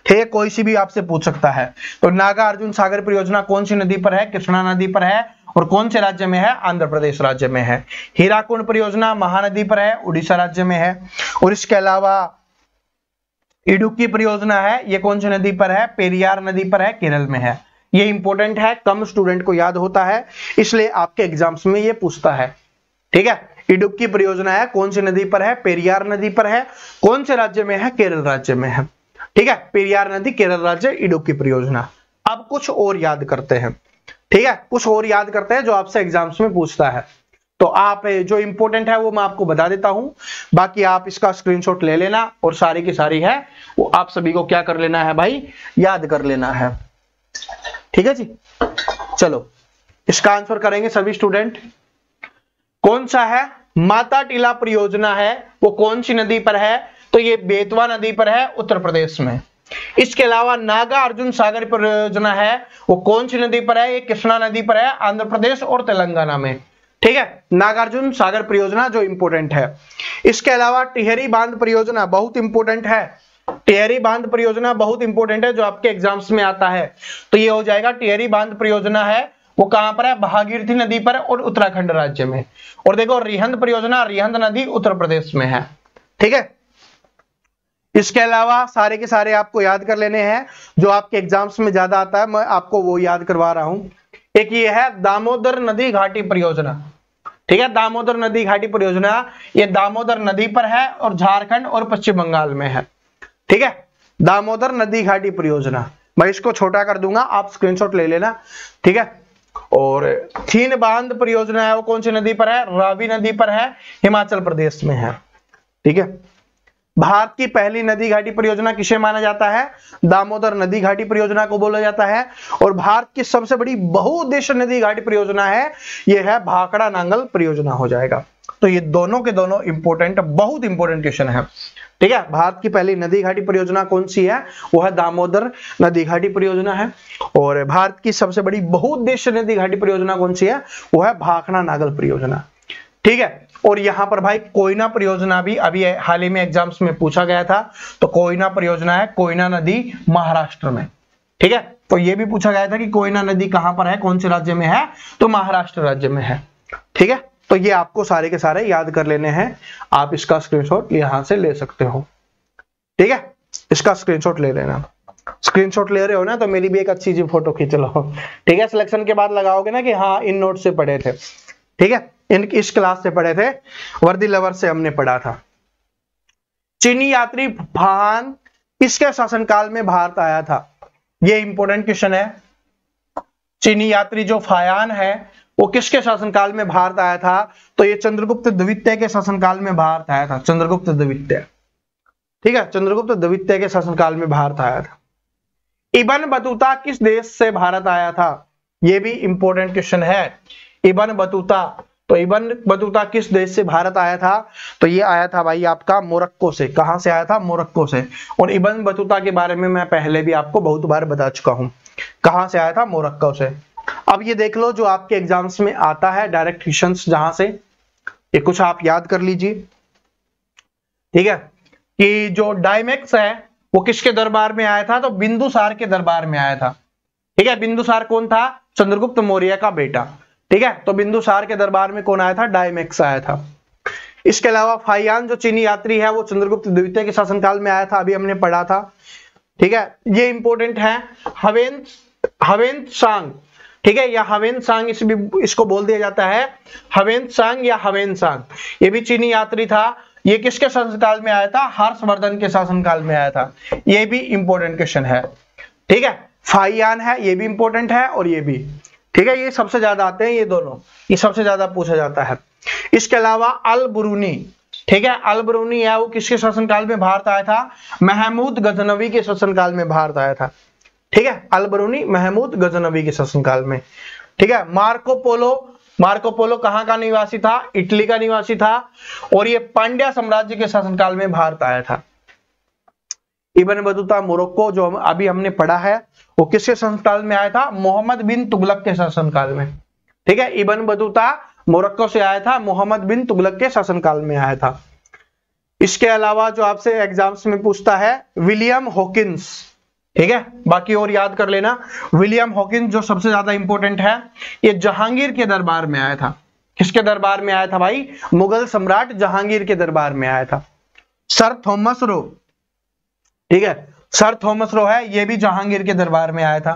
A: ठीक है। कोई सी भी आपसे पूछ सकता है। तो नागा अर्जुन सागर परियोजना कौन सी नदी पर है? कृष्णा नदी पर है, और कौन से राज्य में है? आंध्र प्रदेश राज्य में है। हीराकुंड परियोजना महानदी पर है, उड़ीसा राज्य में है। और इसके अलावा इडुक्की परियोजना है, ये कौन सी नदी पर है? पेरियार नदी पर है, केरल में है। ये इंपॉर्टेंट है, कम स्टूडेंट को याद होता है, इसलिए आपके एग्जाम्स में ये पूछता है, ठीक है। इडुक्की परियोजना है कौन सी नदी पर है? पेरियार नदी पर है। कौन से राज्य में है? केरल राज्य में है, ठीक है। पेरियार नदी, केरल राज्य, इडुक्की परियोजना। अब कुछ और याद करते हैं, ठीक है। कुछ और याद करते हैं जो आपसे एग्जाम्स में पूछता है। तो आप जो इंपॉर्टेंट है वो मैं आपको बता देता हूं, बाकी आप इसका स्क्रीनशॉट ले लेना, और सारी की सारी है वो आप सभी को क्या कर लेना है भाई? याद कर लेना है, ठीक है जी। चलो इसका आंसर करेंगे सभी स्टूडेंट। कौन सा है? माता टीला परियोजना है वो कौन सी नदी पर है? तो ये बेतवा नदी पर है, उत्तर प्रदेश में। इसके अलावा नागा अर्जुन सागर परियोजना है वो कौन सी नदी पर है? ये कृष्णा नदी पर है, आंध्र प्रदेश और तेलंगाना में, ठीक है। नागार्जुन सागर परियोजना जो इंपॉर्टेंट है। इसके अलावा टिहरी बांध परियोजना बहुत इंपॉर्टेंट है। टिहरी बांध परियोजना बहुत इंपॉर्टेंट है, जो आपके एग्जाम्स में आता है। तो ये हो जाएगा टिहरी बांध परियोजना है वो कहां पर है? भागीरथी नदी पर और उत्तराखंड राज्य में। और देखो रिहंद परियोजना, रिहंद नदी उत्तर प्रदेश में है, ठीक है। इसके अलावा सारे के सारे आपको याद कर लेने हैं, जो आपके एग्जाम्स में ज्यादा आता है मैं आपको वो याद करवा रहा हूं। एक ये है दामोदर नदी घाटी परियोजना, ठीक है। दामोदर नदी घाटी परियोजना ये दामोदर नदी पर है और झारखंड और पश्चिम बंगाल में है, ठीक है। दामोदर नदी घाटी परियोजना, मैं इसको छोटा कर दूंगा, आप स्क्रीनशॉट ले लेना, ठीक है। और थीन बांध परियोजना है वो कौन सी नदी पर है? रावी नदी पर है, हिमाचल प्रदेश में है, ठीक है। भारत की पहली नदी घाटी परियोजना किसे माना जाता है? दामोदर नदी घाटी परियोजना को बोला जाता है। और भारत की सबसे बड़ी बहुउद्देश्य नदी घाटी परियोजना है, यह है भाखड़ा नांगल परियोजना हो जाएगा। तो ये दोनों के दोनों इंपॉर्टेंट, बहुत इंपॉर्टेंट क्वेश्चन है, ठीक है। भारत की पहली नदी घाटी परियोजना कौन सी है? वो है दामोदर नदी घाटी परियोजना है। और भारत की सबसे बड़ी बहुउद्देश्य नदी घाटी परियोजना कौन सी है? वो है भाखड़ा नागल परियोजना, ठीक है। और यहां पर भाई कोयना परियोजना भी अभी हाल ही में एग्जाम्स में पूछा गया था। तो कोयना परियोजना है कोयना नदी महाराष्ट्र में, ठीक है। तो ये भी पूछा गया था कि कोयना नदी कहां पर है, कौन से राज्य में है? तो महाराष्ट्र राज्य में है, ठीक है। तो ये आपको सारे के सारे याद कर लेने हैं, आप इसका स्क्रीनशॉट यहां से ले सकते हो, ठीक है। इसका स्क्रीनशॉट ले लेना। स्क्रीनशॉट ले रहे हो ना तो मेरी भी एक अच्छी सी फोटो खींच लो, ठीक है। सिलेक्शन के बाद लगाओगे ना कि हाँ इन नोट से पढ़े थे, ठीक है, इस क्लास से पढ़े थे, वर्दी लवर से हमने पढ़ा था। चीनी यात्री फाहान किसके शासनकाल में भारत आया था? ये इंपॉर्टेंट क्वेश्चन है। चीनी यात्री जो फायान है वो किसके शासनकाल में भारत आया था? तो ये चंद्रगुप्त द्वितीय के शासनकाल में भारत आया था, चंद्रगुप्त द्वितीय। ठीक है, चंद्रगुप्त द्वितीय के शासनकाल में भारत आया था। इब्न बतूता किस देश से भारत आया था? ये भी इंपॉर्टेंट क्वेश्चन है। इब्न बतूता, तो इब्न बतूता किस देश से भारत आया था? तो ये आया था भाई आपका मोरक्को से। कहां से आया था? मोरक्को से। और इब्न बतूता के बारे में मैं पहले भी आपको बहुत बार बता चुका हूं। कहां से आया था? मोरक्को से। अब ये देख लो जो आपके एग्जाम्स में आता है डायरेक्ट क्वेश्चंस जहां से, ये कुछ आप याद कर लीजिए। ठीक है, कि जो डायमेक्स है वो किसके दरबार में आया था? तो बिंदुसार के दरबार में आया था। ठीक है, बिंदुसार कौन था? चंद्रगुप्त मौर्य का बेटा। ठीक है, तो बिंदुसार के दरबार में कौन आया था? डायमेक्स आया था। इसके अलावा फाहियान जो चीनी यात्री है वो चंद्रगुप्त द्वितीय के शासनकाल में आया था, अभी हमने पढ़ा था। ठीक है, ये इंपॉर्टेंट है। हवेनसांग, ठीक है, या हवेनसांग इसको बोल दिया जाता है, हवेनसांग या हवेनसांग, ये भी चीनी यात्री था। ये किसके शासनकाल में आया था? हर्षवर्धन के शासनकाल में आया था। ये भी इंपॉर्टेंट क्वेश्चन है। ठीक है, फाहियान है, ये भी इंपॉर्टेंट है, और ये भी। ठीक है, ये सबसे ज्यादा आते हैं, ये दोनों, ये सबसे ज्यादा पूछा जाता है। इसके अलावा अल बुरूनी, ठीक है, अल बुरूनी है वो किसके शासनकाल में भारत आया था? महमूद गजनवी के शासनकाल में भारत आया था। ठीक है, अल बुरूनी महमूद गजनवी के शासनकाल में। ठीक है, मार्को पोलो कहां का निवासी था? इटली का निवासी था, और ये पांड्या साम्राज्य के शासनकाल में भारत आया था। इब्न बतूता मोरक्को जो अभी हमने पढ़ा है वो किसके शासनकाल में आया था? मोहम्मद बिन तुगलक के शासनकाल में। ठीक है, इब्न बतूता मोरक्को से आया था, मोहम्मद बिन तुगलक के शासनकाल में आया था। इसके अलावा जो आपसे एग्जाम्स में पूछता है विलियम हॉकिंस। ठीक है, बाकी और याद कर लेना। विलियम हॉकिंस जो सबसे ज्यादा इंपॉर्टेंट है, ये जहांगीर के दरबार में आया था। किसके दरबार में आया था भाई? मुगल सम्राट जहांगीर के दरबार में आया था। सर थॉमस रो, ठीक है, सर थॉमस रो है, ये भी जहांगीर के दरबार में आया था।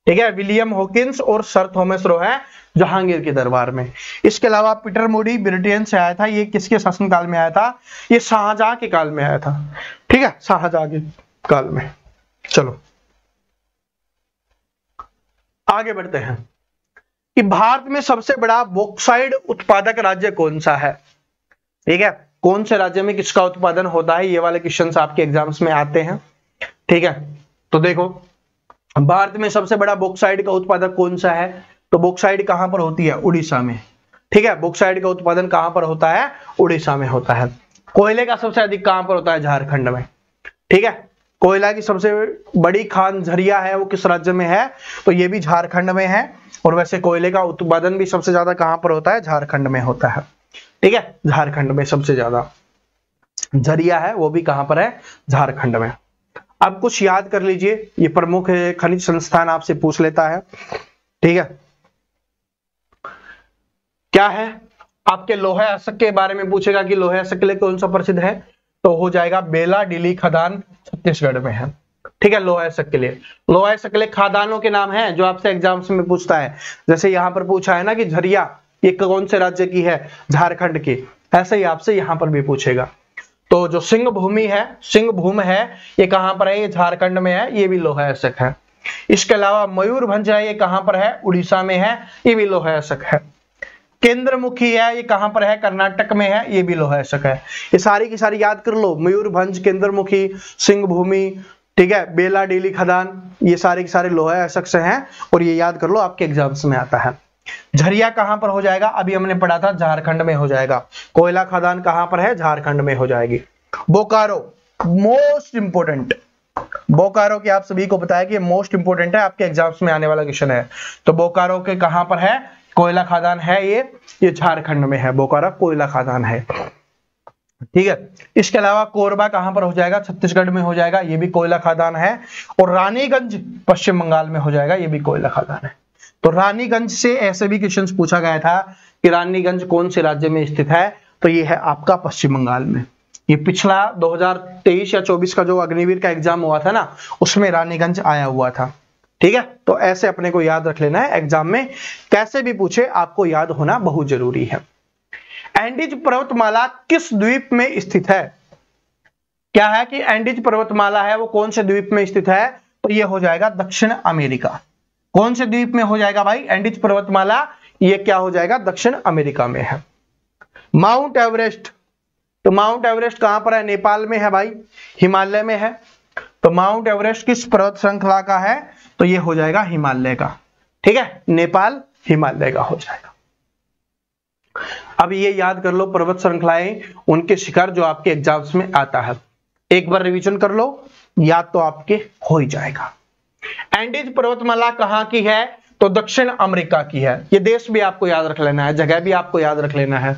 A: ठीक है, विलियम हॉकिंस और सर थॉमस रो है जहांगीर के दरबार में। इसके अलावा पीटर मोडी ब्रिटेन से आया था, ये किसके शासनकाल में आया था? ये शाहजहां के काल में आया था। ठीक है, शाहजहां के काल में। चलो आगे बढ़ते हैं कि भारत में सबसे बड़ा बॉक्साइट उत्पादक राज्य कौन सा है? ठीक है, कौन से राज्य में किसका उत्पादन होता है? ये वाले क्वेश्चंस आपके एग्जाम्स में आते हैं। ठीक है, तो देखो भारत में सबसे बड़ा बॉक्साइट का उत्पादक कौन सा है? तो बॉक्साइट कहां पर होती है? उड़ीसा में। ठीक है, बॉक्साइट का उत्पादन कहां पर होता है? उड़ीसा में होता है। कोयले का सबसे अधिक कहां पर होता है? झारखंड में। ठीक है, कोयला की सबसे बड़ी खान झरिया है वो किस राज्य में है? तो ये भी झारखंड में है। और वैसे कोयले का उत्पादन भी सबसे ज्यादा कहां पर होता है? झारखंड में होता है। ठीक है, झारखंड में सबसे ज्यादा झरिया है वो भी कहां पर है? झारखंड में। अब कुछ याद कर लीजिए, ये प्रमुख खनिज संस्थान आपसे पूछ लेता है। ठीक है, क्या है? आपके लोहे अशक के बारे में पूछेगा कि लोहे अशक के लिए कौन सा प्रसिद्ध है? तो हो जाएगा बेलाडीली खदान, छत्तीसगढ़ में है। ठीक है, लोहे अशक के लिए, लोहे अशक के लिए खादानों के नाम हैं जो आपसे एग्जाम्स में पूछता है। जैसे यहां पर पूछा है ना कि झरिया ये कौन से राज्य की है? झारखंड की। ऐसे ही आपसे यहां पर भी पूछेगा। तो जो सिंह भूमि है, सिंह भूम है, ये कहां पर है? ये झारखंड में है, ये भी लोहे अशक है। इसके अलावा मयूरभंज है, ये कहां पर है? उड़ीसा में है, ये भी लोहे अशक है। केंद्रमुखी है, ये कहां पर है? कर्नाटक में है, ये भी लोहे अशक है। ये सारी की सारी याद कर लो, मयूरभंज, केंद्रमुखी, सिंह भूमि, ठीक है, बेलाडीली खदान, ये सारे के सारे लोहे अशक से हैं। और ये याद कर लो आपके एग्जाम्स में आता है। झरिया कहां पर हो जाएगा? अभी हमने पढ़ा था झारखंड में हो जाएगा। कोयला खदान कहां पर है? झारखंड में हो जाएगी। बोकारो मोस्ट इंपोर्टेंट, बोकारो की आप सभी को पता है कि मोस्ट इंपोर्टेंट है, आपके एग्जाम्स में आने वाला क्वेश्चन है। तो बोकारो के कहां पर है? कोयला खदान है, ये झारखंड में है, बोकारो कोयला खदान है। ठीक है, इसके अलावा कोरबा कहां पर हो जाएगा? छत्तीसगढ़ में हो जाएगा, ये भी कोयला खदान है। और रानीगंज पश्चिम बंगाल में हो जाएगा, ये भी कोयला खदान है। तो रानीगंज से ऐसे भी क्वेश्चंस पूछा गया था कि रानीगंज कौन से राज्य में स्थित है? तो ये है आपका पश्चिम बंगाल में। ये पिछला 2023 या 24 का जो अग्निवीर का एग्जाम हुआ था ना, उसमें रानीगंज आया हुआ था। ठीक है, तो ऐसे अपने को याद रख लेना है, एग्जाम में कैसे भी पूछे आपको याद होना बहुत जरूरी है। एंडीज पर्वतमाला किस द्वीप में स्थित है? क्या है कि एंडीज पर्वतमाला है वो कौन से द्वीप में स्थित है? तो ये हो जाएगा दक्षिण अमेरिका। कौन से द्वीप में हो जाएगा भाई? एंडीज पर्वतमाला, ये क्या हो जाएगा, दक्षिण अमेरिका में है। माउंट एवरेस्ट, तो माउंट एवरेस्ट कहां पर है, नेपाल में है भाई, हिमालय में है। तो माउंट एवरेस्ट किस पर्वत श्रृंखला का है, तो ये हो जाएगा हिमालय का, ठीक है, नेपाल हिमालय का हो जाएगा। अब ये याद कर लो पर्वत श्रृंखलाएं, उनके शिखर जो आपके एग्जाम्स में आता है, एक बार रिवीजन कर लो, याद तो आपके हो ही जाएगा। एंडीज पर्वतमाला कहां की है, तो दक्षिण अमेरिका की है। ये देश भी आपको याद रख लेना है, जगह भी आपको याद रख लेना है,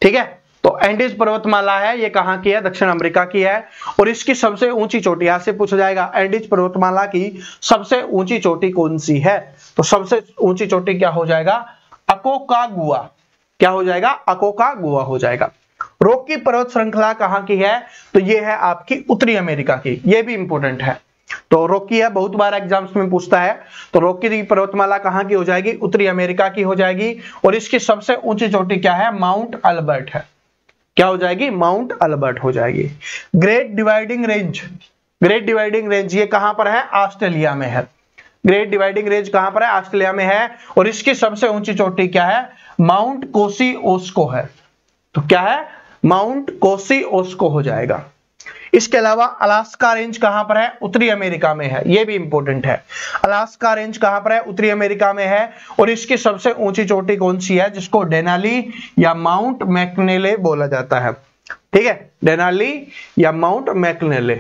A: ठीक है। तो एंडीज पर्वतमाला है, ये कहां की है, दक्षिण अमेरिका की है। और इसकी सबसे ऊंची चोटी, यहां से पूछा जाएगा एंडीज पर्वतमाला की सबसे ऊंची चोटी कौन सी है, तो सबसे ऊंची चोटी क्या हो जाएगा, अकोकागुआ, क्या हो जाएगा, अकोकागुआ हो जाएगा। रॉकी पर्वत श्रृंखला कहां की है, तो ये है आपकी उत्तरी अमेरिका की, ये भी इंपॉर्टेंट है। तो रॉकी है, बहुत बार एग्जाम्स में पूछता है, तो रॉकी पर्वतमाला कहां की हो जाएगी, उत्तरी अमेरिका की हो जाएगी। और इसकी सबसे ऊंची चोटी क्या है, माउंट अल्बर्ट है, क्या हो जाएगी, माउंट अल्बर्ट हो जाएगी। Great dividing range, great dividing range ये कहां पर है, ऑस्ट्रेलिया में है। ग्रेट डिवाइडिंग रेंज कहां पर है, ऑस्ट्रेलिया में है। और इसकी सबसे ऊंची चोटी क्या है, माउंट कोसियोस्को है। तो क्या है, माउंट कोसियोस्को हो जाएगा। इसके अलावा अलास्का रेंज कहां पर है, उत्तरी अमेरिका में है, यह भी इंपॉर्टेंट है। अलास्का रेंज कहां पर है, उत्तरी अमेरिका में है। और इसकी सबसे ऊंची चोटी कौन सी है, जिसको डेनाली या माउंट मैकनेले बोला जाता है, ठीक है, डेनाली या माउंट मैकनेले।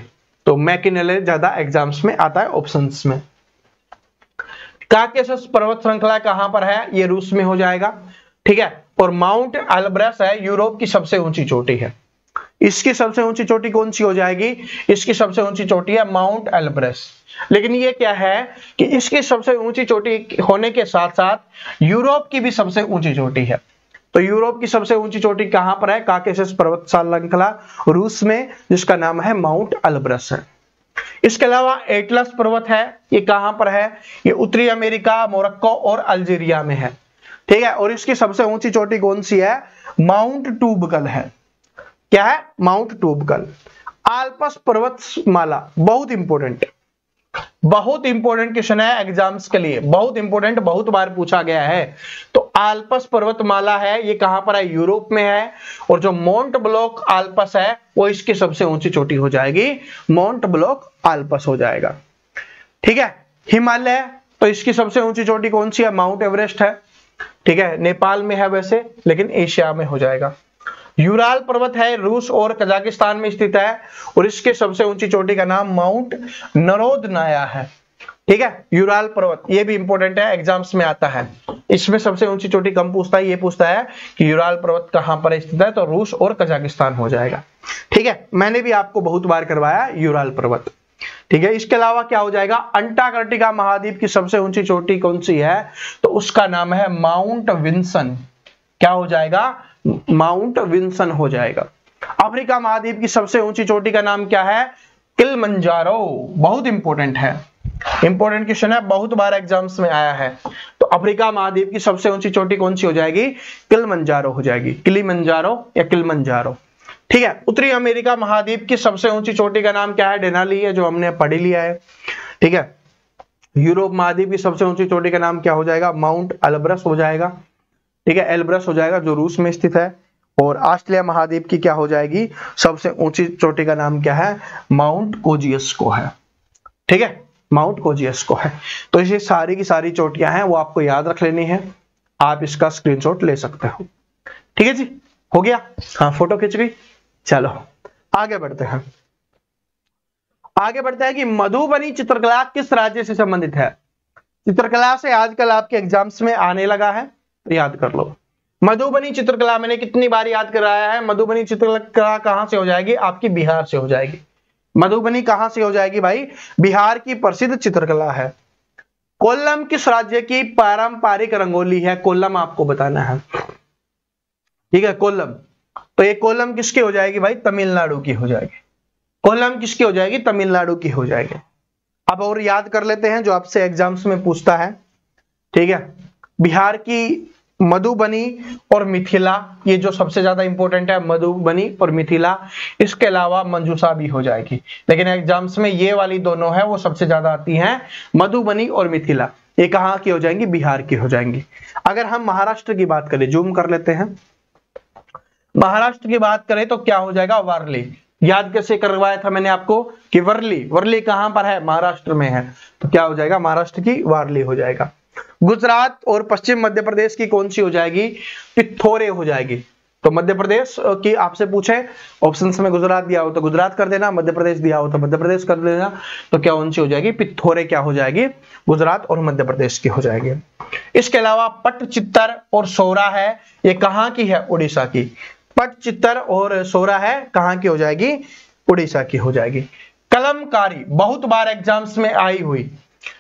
A: तो मैकनेले ज्यादा एग्जाम्स में आता है ऑप्शंस में। काकेशस पर्वत श्रृंखला कहां पर है, ये रूस में हो जाएगा, ठीक है। और माउंट एल्ब्रस है, यूरोप की सबसे ऊंची चोटी है। इसकी सबसे ऊंची चोटी कौन सी हो जाएगी, इसकी सबसे ऊंची चोटी है माउंट एल्ब्रस। लेकिन ये क्या है कि इसकी सबसे ऊंची चोटी होने के साथ साथ यूरोप की भी सबसे ऊंची चोटी है। तो यूरोप की सबसे ऊंची चोटी कहां पर है, काकेशस पर्वत श्रृंखला रूस में, जिसका नाम है माउंट एल्ब्रस है। इसके अलावा एटलस पर्वत है, ये कहां पर है, ये उत्तरी अमेरिका, मोरक्को और अल्जीरिया में है, ठीक है। और इसकी सबसे ऊंची चोटी कौन सी है, माउंट टूबकल है, क्या है, माउंट टूबकल। आल्पस पर्वतमाला बहुत इंपॉर्टेंट, बहुत इंपॉर्टेंट क्वेश्चन है एग्जाम्स के लिए, बहुत इंपॉर्टेंट, बहुत बार पूछा गया है। तो आल्पस पर्वतमाला है, ये कहां पर है, यूरोप में है। और जो माउंट ब्लॉक आल्पस है, वो इसकी सबसे ऊंची चोटी हो जाएगी, माउंट ब्लॉक आल्पस हो जाएगा, ठीक है। हिमालय, तो इसकी सबसे ऊंची चोटी कौन सी है, माउंट एवरेस्ट है, ठीक है, नेपाल में है वैसे, लेकिन एशिया में हो जाएगा। यूराल पर्वत है, रूस और कजाकिस्तान में स्थित है। और इसके सबसे ऊंची चोटी का नाम माउंट नरोदनाया है, ठीक है। यूराल पर्वत ये भी इंपॉर्टेंट है, एग्जाम्स में आता है। इसमें सबसे ऊंची चोटी कम पूछता है, ये पूछता है कि यूराल पर्वत कहां पर स्थित है, तो रूस और कजाकिस्तान हो जाएगा, ठीक है। मैंने भी आपको बहुत बार करवाया यूराल पर्वत, ठीक है। इसके अलावा क्या हो जाएगा, अंटार्कटिका महाद्वीप की सबसे ऊंची चोटी कौन सी है, तो उसका नाम है माउंट विंसन, क्या हो जाएगा, माउंट विंसन हो जाएगा। अफ्रीका महाद्वीप की सबसे ऊंची चोटी का नाम क्या है, किलिमंजारो, बहुत इंपॉर्टेंट है, इंपॉर्टेंट क्वेश्चन है, बहुत बार एग्जाम्स में आया है। तो अफ्रीका महाद्वीप की सबसे ऊंची चोटी कौन सी हो जाएगी, किलिमंजारो हो जाएगी, किलिमंजारो या किलिमंजारो, ठीक है। उत्तरी अमेरिका महाद्वीप की सबसे ऊंची चोटी का नाम क्या है, डेनाली है, जो हमने पढ़ लिया है, ठीक है। यूरोप महाद्वीप की सबसे ऊंची चोटी का नाम क्या हो जाएगा, माउंट एल्ब्रस हो जाएगा, ठीक है, एल्ब्रस हो जाएगा, जो रूस में स्थित है। और ऑस्ट्रेलिया महाद्वीप की क्या हो जाएगी, सबसे ऊंची चोटी का नाम क्या है, माउंट कोजियस्को है, ठीक है, माउंट कोजियस्को है। तो ये सारी की सारी चोटियां हैं, वो आपको याद रख लेनी है, आप इसका स्क्रीनशॉट ले सकते हो, ठीक है जी, हो गया, हाँ फोटो खिंच गई। चलो आगे बढ़ते हैं, आगे बढ़ते हैं कि मधुबनी चित्रकला किस राज्य से संबंधित है। चित्रकला से आजकल आपके एग्जाम्स में आने लगा है, तो याद कर लो। मधुबनी चित्रकला मैंने कितनी बार याद कराया है, मधुबनी चित्रकला कहां से हो जाएगी, आपकी बिहार से हो जाएगी। मधुबनी कहां से हो जाएगी भाई, बिहार की प्रसिद्ध चित्रकला है। कोल्लम किस राज्य की पारंपरिक रंगोली है, कोल्लम आपको बताना है, ठीक है, कोल्लम। तो ये कोल्लम किसकी हो जाएगी भाई, तमिलनाडु की हो जाएगी, कोल्लम किसकी हो जाएगी, तमिलनाडु की हो जाएगी। अब और याद कर लेते हैं जो आपसे एग्जाम्स में पूछता है, ठीक है। बिहार की मधुबनी और मिथिला, ये जो सबसे ज्यादा इंपॉर्टेंट है, मधुबनी और मिथिला। इसके अलावा मंजूषा भी हो जाएगी, लेकिन एग्जाम्स में ये वाली दोनों है वो सबसे ज्यादा आती हैं, मधुबनी और मिथिला। ये कहाँ की हो जाएंगी, बिहार की हो जाएंगी। अगर हम महाराष्ट्र की बात करें, जूम कर लेते हैं, महाराष्ट्र की बात करें तो क्या हो जाएगा, वारली। याद कैसे करवाया था मैंने आपको कि वर्ली, वर्ली कहां पर है, महाराष्ट्र में है, तो क्या हो जाएगा, महाराष्ट्र की वारली हो जाएगा। गुजरात और पश्चिम मध्य प्रदेश की कौन सी हो जाएगी, पिथौरे हो जाएगी। तो मध्य प्रदेश की आपसे पूछे, ऑप्शंस में गुजरात दिया हो तो गुजरात कर देना, मध्य प्रदेश दिया हो तो मध्य प्रदेश कर देना, तो क्या कौन सी हो जाएगी, पिथौरे क्या हो जाएगी, गुजरात और मध्य प्रदेश की हो जाएगी। इसके अलावा पटचित्तर और सोरा है, ये कहां की है, उड़ीसा की। पटचित्तर और सोरा है, कहां की हो जाएगी, उड़ीसा की हो जाएगी। कलमकारी बहुत बार एग्जाम्स में आई हुई,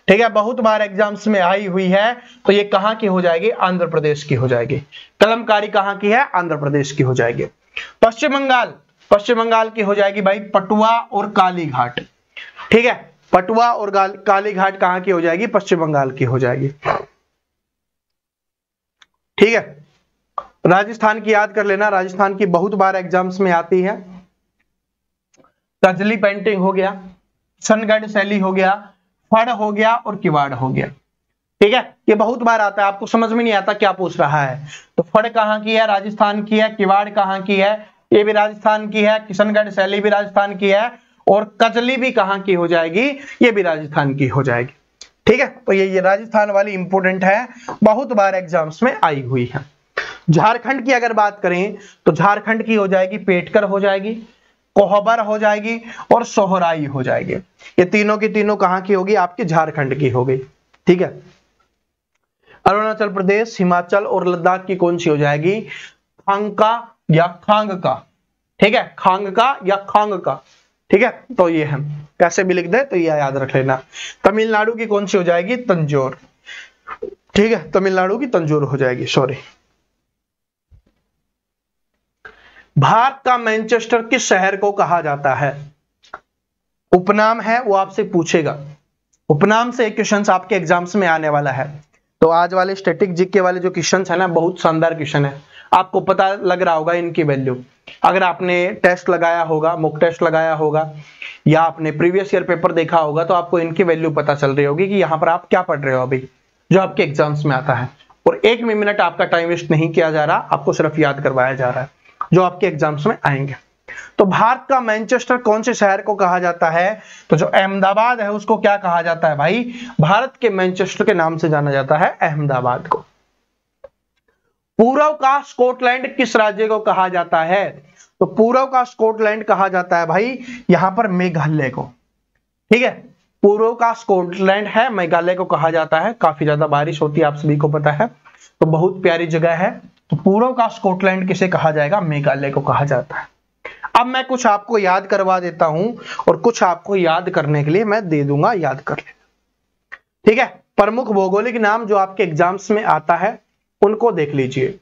A: ठीक है, बहुत बार एग्जाम्स में आई हुई है, तो ये कहां की हो जाएगी, आंध्र प्रदेश की हो जाएगी। कलमकारी कहां की है, आंध्र प्रदेश की हो जाएगी। पश्चिम बंगाल, पश्चिम बंगाल की हो जाएगी भाई पटुआ और कालीघाट, ठीक है, पटुआ और कालीघाट कहां की हो जाएगी, पश्चिम बंगाल की हो जाएगी, ठीक है। राजस्थान की याद कर लेना, राजस्थान की बहुत बार एग्जाम्स में आती है। कजली पेंटिंग हो गया, सनगढ़ शैली हो गया, फड़ हो गया और किवाड़ हो गया, ठीक है, ये बहुत बार आता है, आपको समझ में नहीं आता क्या पूछ रहा है। तो फड़ कहां की है, राजस्थान की है, किवाड़ कहां की है, ये भी राजस्थान की है, किशनगढ़ शैली भी राजस्थान की है, और कजली भी कहां की हो जाएगी, ये भी राजस्थान की हो जाएगी, ठीक है। तो ये राजस्थान वाली इंपोर्टेंट है, बहुत बार एग्जाम्स में आई हुई है। झारखंड की अगर बात करें तो झारखंड की हो जाएगी पेटकर हो जाएगी, कोहबर हो जाएगी और सोहराई हो जाएगी। ये तीनों की तीनों कहां की होगी, आपकी झारखंड की हो गई, ठीक है। अरुणाचल प्रदेश, हिमाचल और लद्दाख की कौन सी हो जाएगी, खांगका या खांग का, ठीक है, खांग का या खांग का, ठीक है। तो ये हम कैसे भी लिख दे तो ये याद रख लेना। तमिलनाडु की कौन सी हो जाएगी, तंजौर, ठीक है, तमिलनाडु की तंजौर हो जाएगी, सॉरी। भारत का मैनचेस्टर किस शहर को कहा जाता है, उपनाम है, वो आपसे पूछेगा, उपनाम से एक क्वेश्चन आपके एग्जाम्स में आने वाला है। तो आज वाले स्टैटिक जीके वाले जो क्वेश्चन है ना, बहुत शानदार क्वेश्चन है, आपको पता लग रहा होगा इनकी वैल्यू। अगर आपने टेस्ट लगाया होगा, मॉक टेस्ट लगाया होगा, या आपने प्रीवियस ईयर पेपर देखा होगा, तो आपको इनकी वैल्यू पता चल रही होगी कि यहाँ पर आप क्या पढ़ रहे हो अभी, जो आपके एग्जाम्स में आता है। और एक मिनट आपका टाइम वेस्ट नहीं किया जा रहा, आपको सिर्फ याद करवाया जा रहा है जो आपके एग्जाम्स में आएंगे। तो भारत का मैनचेस्टर कौन से शहर को कहा जाता है, तो जो अहमदाबाद है उसको क्या कहा जाता है भाई, भारत के मैनचेस्टर के नाम से जाना जाता है अहमदाबाद को। पूर्व का स्कॉटलैंड किस राज्य को कहा जाता है, तो पूर्व का स्कॉटलैंड कहा जाता है भाई यहां पर मेघालय को, ठीक है। पूर्व का स्कॉटलैंड है, मेघालय को कहा जाता है। काफी ज्यादा बारिश होती है, आप सभी को पता है, तो बहुत प्यारी जगह है। तो पूर्व का स्कॉटलैंड किसे कहा जाएगा, मेघालय को कहा जाता है। अब मैं कुछ आपको याद करवा देता हूं और कुछ आपको याद करने के लिए मैं दे दूंगा, याद कर लेना, ठीक है। प्रमुख भौगोलिक नाम जो आपके एग्जाम्स में आता है उनको देख लीजिए,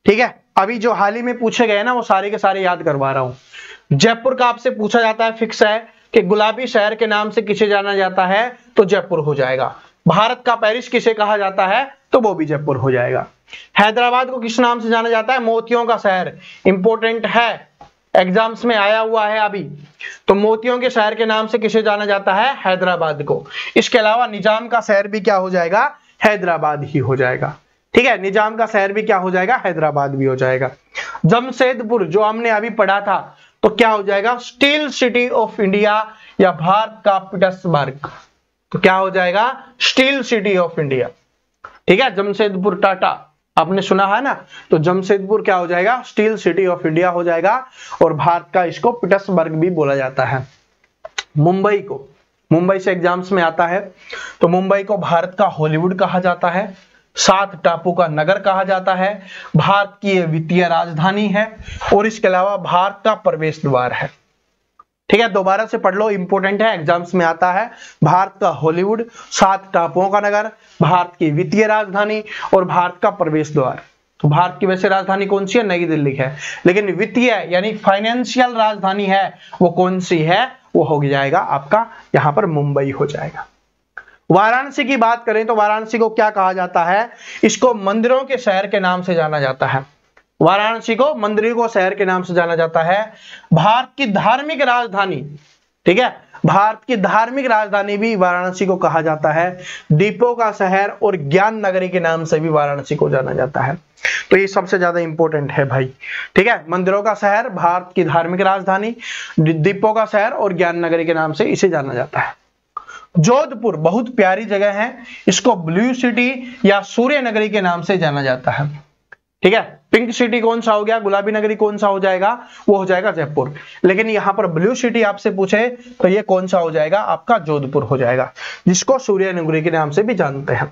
A: ठीक है। अभी जो हाल ही में पूछे गए ना वो सारे के सारे याद करवा रहा हूं। जयपुर का आपसे पूछा जाता है, फिक्स है कि गुलाबी शहर के नाम से किसे जाना जाता है, तो जयपुर हो जाएगा। भारत का पेरिस किसे कहा जाता है, तो वो भी जयपुर हो जाएगा। हैदराबाद को किस नाम से जाना जाता है, मोतियों का शहर, इंपोर्टेंट है, एग्जाम्स में आया हुआ है अभी। तो मोतियों के शहर के नाम से किसे जाना जाता है, हैदराबाद को। इसके अलावा निजाम का शहर भी क्या हो जाएगा, हैदराबाद ही हो जाएगा, ठीक है। निजाम का शहर भी क्या हो जाएगा, हैदराबाद भी हो जाएगा। जमशेदपुर जो हमने अभी पढ़ा था, तो क्या हो जाएगा, स्टील सिटी ऑफ इंडिया या भारत का पीटर्सबर्ग, तो क्या हो जाएगा, स्टील सिटी ऑफ इंडिया, ठीक है। जमशेदपुर टाटा आपने सुना है ना, तो जमशेदपुर क्या हो जाएगा, स्टील सिटी ऑफ इंडिया हो जाएगा। और भारत का इसको पीटर्सबर्ग भी बोला जाता है। मुंबई को, मुंबई से एग्जाम्स में आता है, तो मुंबई को भारत का हॉलीवुड कहा जाता है, 7 टापू का नगर कहा जाता है, भारत की वित्तीय राजधानी है, और इसके अलावा भारत का प्रवेश द्वार है, ठीक है। दोबारा से पढ़ लो, इंपोर्टेंट है, एग्जाम्स में आता है। भारत का हॉलीवुड, 7 टापुओं का नगर, भारत की वित्तीय राजधानी और भारत का प्रवेश द्वार। तो भारत की वैसे राजधानी कौन सी है, नई दिल्ली है, लेकिन वित्तीय यानी फाइनेंशियल राजधानी है वो कौन सी है, वो हो जाएगा आपका यहाँ पर मुंबई हो जाएगा। वाराणसी की बात करें तो वाराणसी को क्या कहा जाता है, इसको मंदिरों के शहर के नाम से जाना जाता है। वाराणसी को मंदिरों के शहर के नाम से जाना जाता है। भारत की धार्मिक राजधानी, ठीक है। भारत की धार्मिक राजधानी भी वाराणसी को कहा जाता है। दीपों का शहर और ज्ञान नगरी के नाम से भी वाराणसी को जाना जाता है। तो ये सबसे ज्यादा इंपॉर्टेंट है भाई, ठीक है। मंदिरों का शहर, भारत की धार्मिक राजधानी, दीपों का शहर और ज्ञान नगरी के नाम से इसे जाना जाता है। जोधपुर बहुत प्यारी जगह है, इसको ब्लू सिटी या सूर्य नगरी के नाम से जाना जाता है, ठीक है। पिंक सिटी कौन सा हो गया, गुलाबी नगरी कौन सा हो जाएगा, वो हो जाएगा जयपुर। लेकिन यहां पर ब्लू सिटी आपसे पूछे तो ये कौन सा हो जाएगा, आपका जोधपुर हो जाएगा, जिसको सूर्य नगरी के नाम से भी जानते हैं।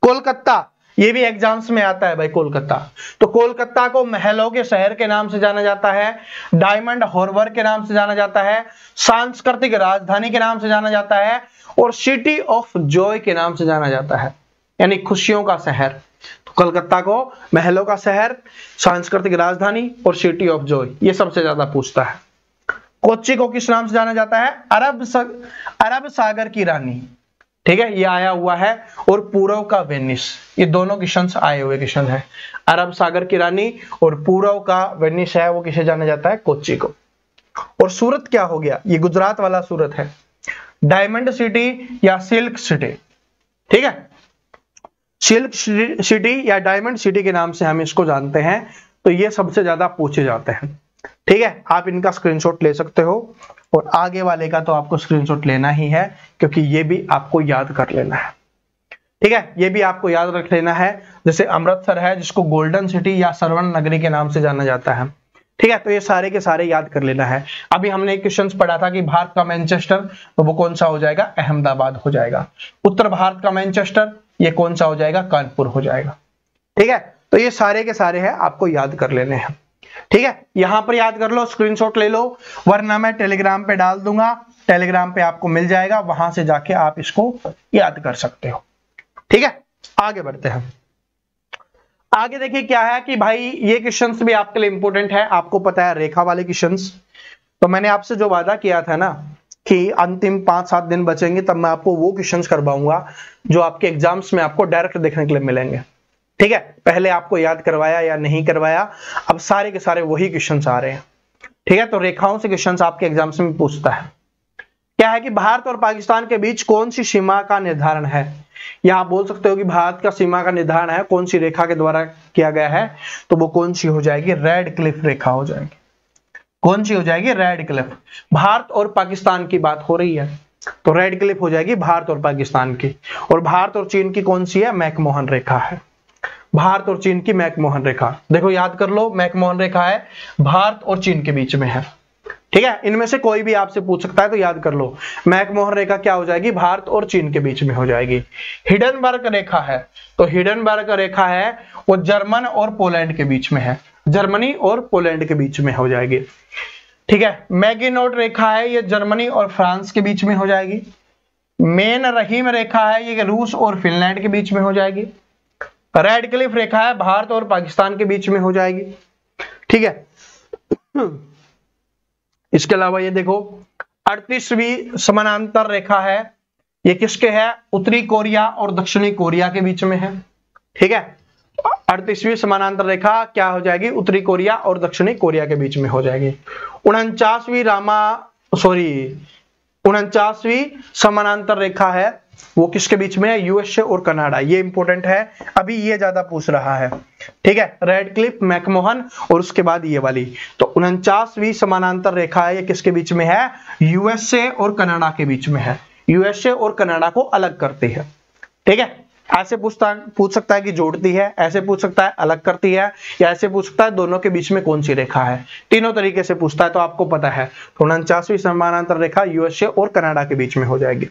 A: कोलकाता, ये भी एग्जाम्स में आता है भाई कोलकाता। तो कोलकाता को महलों के शहर के नाम से जाना जाता है, डायमंड हार्बर के नाम से जाना जाता है, सांस्कृतिक राजधानी के नाम से जाना जाता है और सिटी ऑफ जॉय के नाम से जाना जाता है, यानी खुशियों का शहर। तो कोलकाता को महलों का शहर, सांस्कृतिक राजधानी और सिटी ऑफ जॉय, ये सबसे ज्यादा पूछता है। कोच्चि को किस नाम से जाना जाता है, अरब सागर की रानी, ठीक है, ये आया हुआ है। और पूर्व का वेनिस, ये दोनों क्वेश्चन आए हुए क्वेश्चन है। अरब सागर की रानी और पूर्व का वेनिस है, वो किसे जाना जाता है, कोच्चि को। और सूरत क्या हो गया, ये गुजरात वाला सूरत है। डायमंड सिटी या सिल्क सिटी, ठीक है, सिल्क सिटी या डायमंड सिटी के नाम से हम इसको जानते हैं। तो ये सबसे ज्यादा पूछे जाते हैं, ठीक है। आप इनका स्क्रीनशॉट ले सकते हो और आगे वाले का तो आपको स्क्रीनशॉट लेना ही है, क्योंकि ये भी आपको याद कर लेना है, ठीक है। ये भी आपको याद रख लेना है। जैसे अमृतसर है, जिसको गोल्डन सिटी या स्वर्ण नगरी के नाम से जाना जाता है, ठीक है। तो ये सारे के सारे याद कर लेना है। अभी हमने एक क्वेश्चन पढ़ा था कि भारत का मैनचेस्टर, तो वो कौन सा हो जाएगा, अहमदाबाद हो जाएगा। उत्तर भारत का मैनचेस्टर, ये कौन सा हो जाएगा, कानपुर हो जाएगा, ठीक है। तो ये सारे के सारे हैं, आपको याद कर लेने हैं, ठीक है। यहां पर याद कर लो, स्क्रीनशॉट ले लो, वरना मैं टेलीग्राम पे डाल दूंगा, टेलीग्राम पे आपको मिल जाएगा, वहां से जाके आप इसको याद कर सकते हो, ठीक है। आगे बढ़ते हैं। आगे देखिए क्या है कि भाई ये क्वेश्चंस भी आपके लिए इंपॉर्टेंट है। आपको पता है रेखा वाले क्वेश्चंस, तो मैंने आपसे जो वादा किया था ना कि अंतिम 5-7 दिन बचेंगे, तब मैं आपको वो क्वेश्चंस करवाऊंगा जो आपके एग्जाम्स में आपको डायरेक्ट देखने के लिए मिलेंगे, ठीक है। पहले आपको याद करवाया या नहीं करवाया, अब सारे के सारे वही क्वेश्चंस आ रहे हैं, ठीक है। तो रेखाओं से क्वेश्चंस आपके एग्जाम्स में पूछता है। क्या है कि भारत और पाकिस्तान के बीच कौन सी सीमा का निर्धारण है, या आप बोल सकते हो कि भारत का सीमा का निर्धारण है कौन सी रेखा के द्वारा किया गया है, तो वो कौन सी हो जाएगी, रेड क्लिफ रेखा हो जाएगी। कौन सी हो जाएगी, रेड क्लिफ। भारत और पाकिस्तान की बात हो रही है, तो रेड क्लिफ हो जाएगी भारत और पाकिस्तान की। और भारत और चीन की कौन सी है, मैकमोहन रेखा है। भारत और चीन की मैकमोहन रेखा, देखो याद कर लो, मैकमोहन रेखा है, भारत और चीन के बीच में है, ठीक है। इनमें से कोई भी आपसे पूछ सकता है, तो याद कर लो, मैकमोहन रेखा क्या हो जाएगी, भारत और चीन के बीच में हो जाएगी। हिडनबर्ग रेखा है, तो हिडनबर्ग रेखा है वो जर्मन और पोलैंड के बीच में है, जर्मनी और पोलैंड के बीच में हो जाएगी, ठीक है। मैगिनोट रेखा है, ये जर्मनी और फ्रांस के बीच में हो जाएगी। मेन रहीम रेखा है, ये रूस और फिनलैंड के बीच में हो जाएगी। रेड क्लिफ रेखा है, भारत और पाकिस्तान के बीच में हो जाएगी, ठीक है। इसके अलावा ये देखो 38वीं समानांतर रेखा है, ये किसके है, उत्तरी कोरिया और दक्षिणी कोरिया के बीच में है, ठीक है। 38वीं समानांतर रेखा क्या हो जाएगी, उत्तरी कोरिया और दक्षिणी कोरिया के बीच में हो जाएगी। 49वीं समानांतर रेखा है, वो किसके बीच में है, यूएसए और कनाडा। ये इंपॉर्टेंट है, अभी ये ज्यादा पूछ रहा है, ठीक है। रेड क्लिफ, मैकमोहन और उसके बाद ये वाली, तो 49वीं समानांतर रेखा है, ये किसके बीच में है, यूएसए और कनाडा के बीच में है। यूएसए और कनाडा को अलग करती है, ठीक है। ऐसे पूछ सकता है कि जोड़ती है, ऐसे पूछ सकता है अलग करती है, या ऐसे पूछ सकता है दोनों के बीच में कौन सी रेखा है। तीनों तरीके से पूछता है, तो आपको पता है। तो 49वीं समानांतर रेखा यूएसए और कनाडा के बीच में हो जाएगी।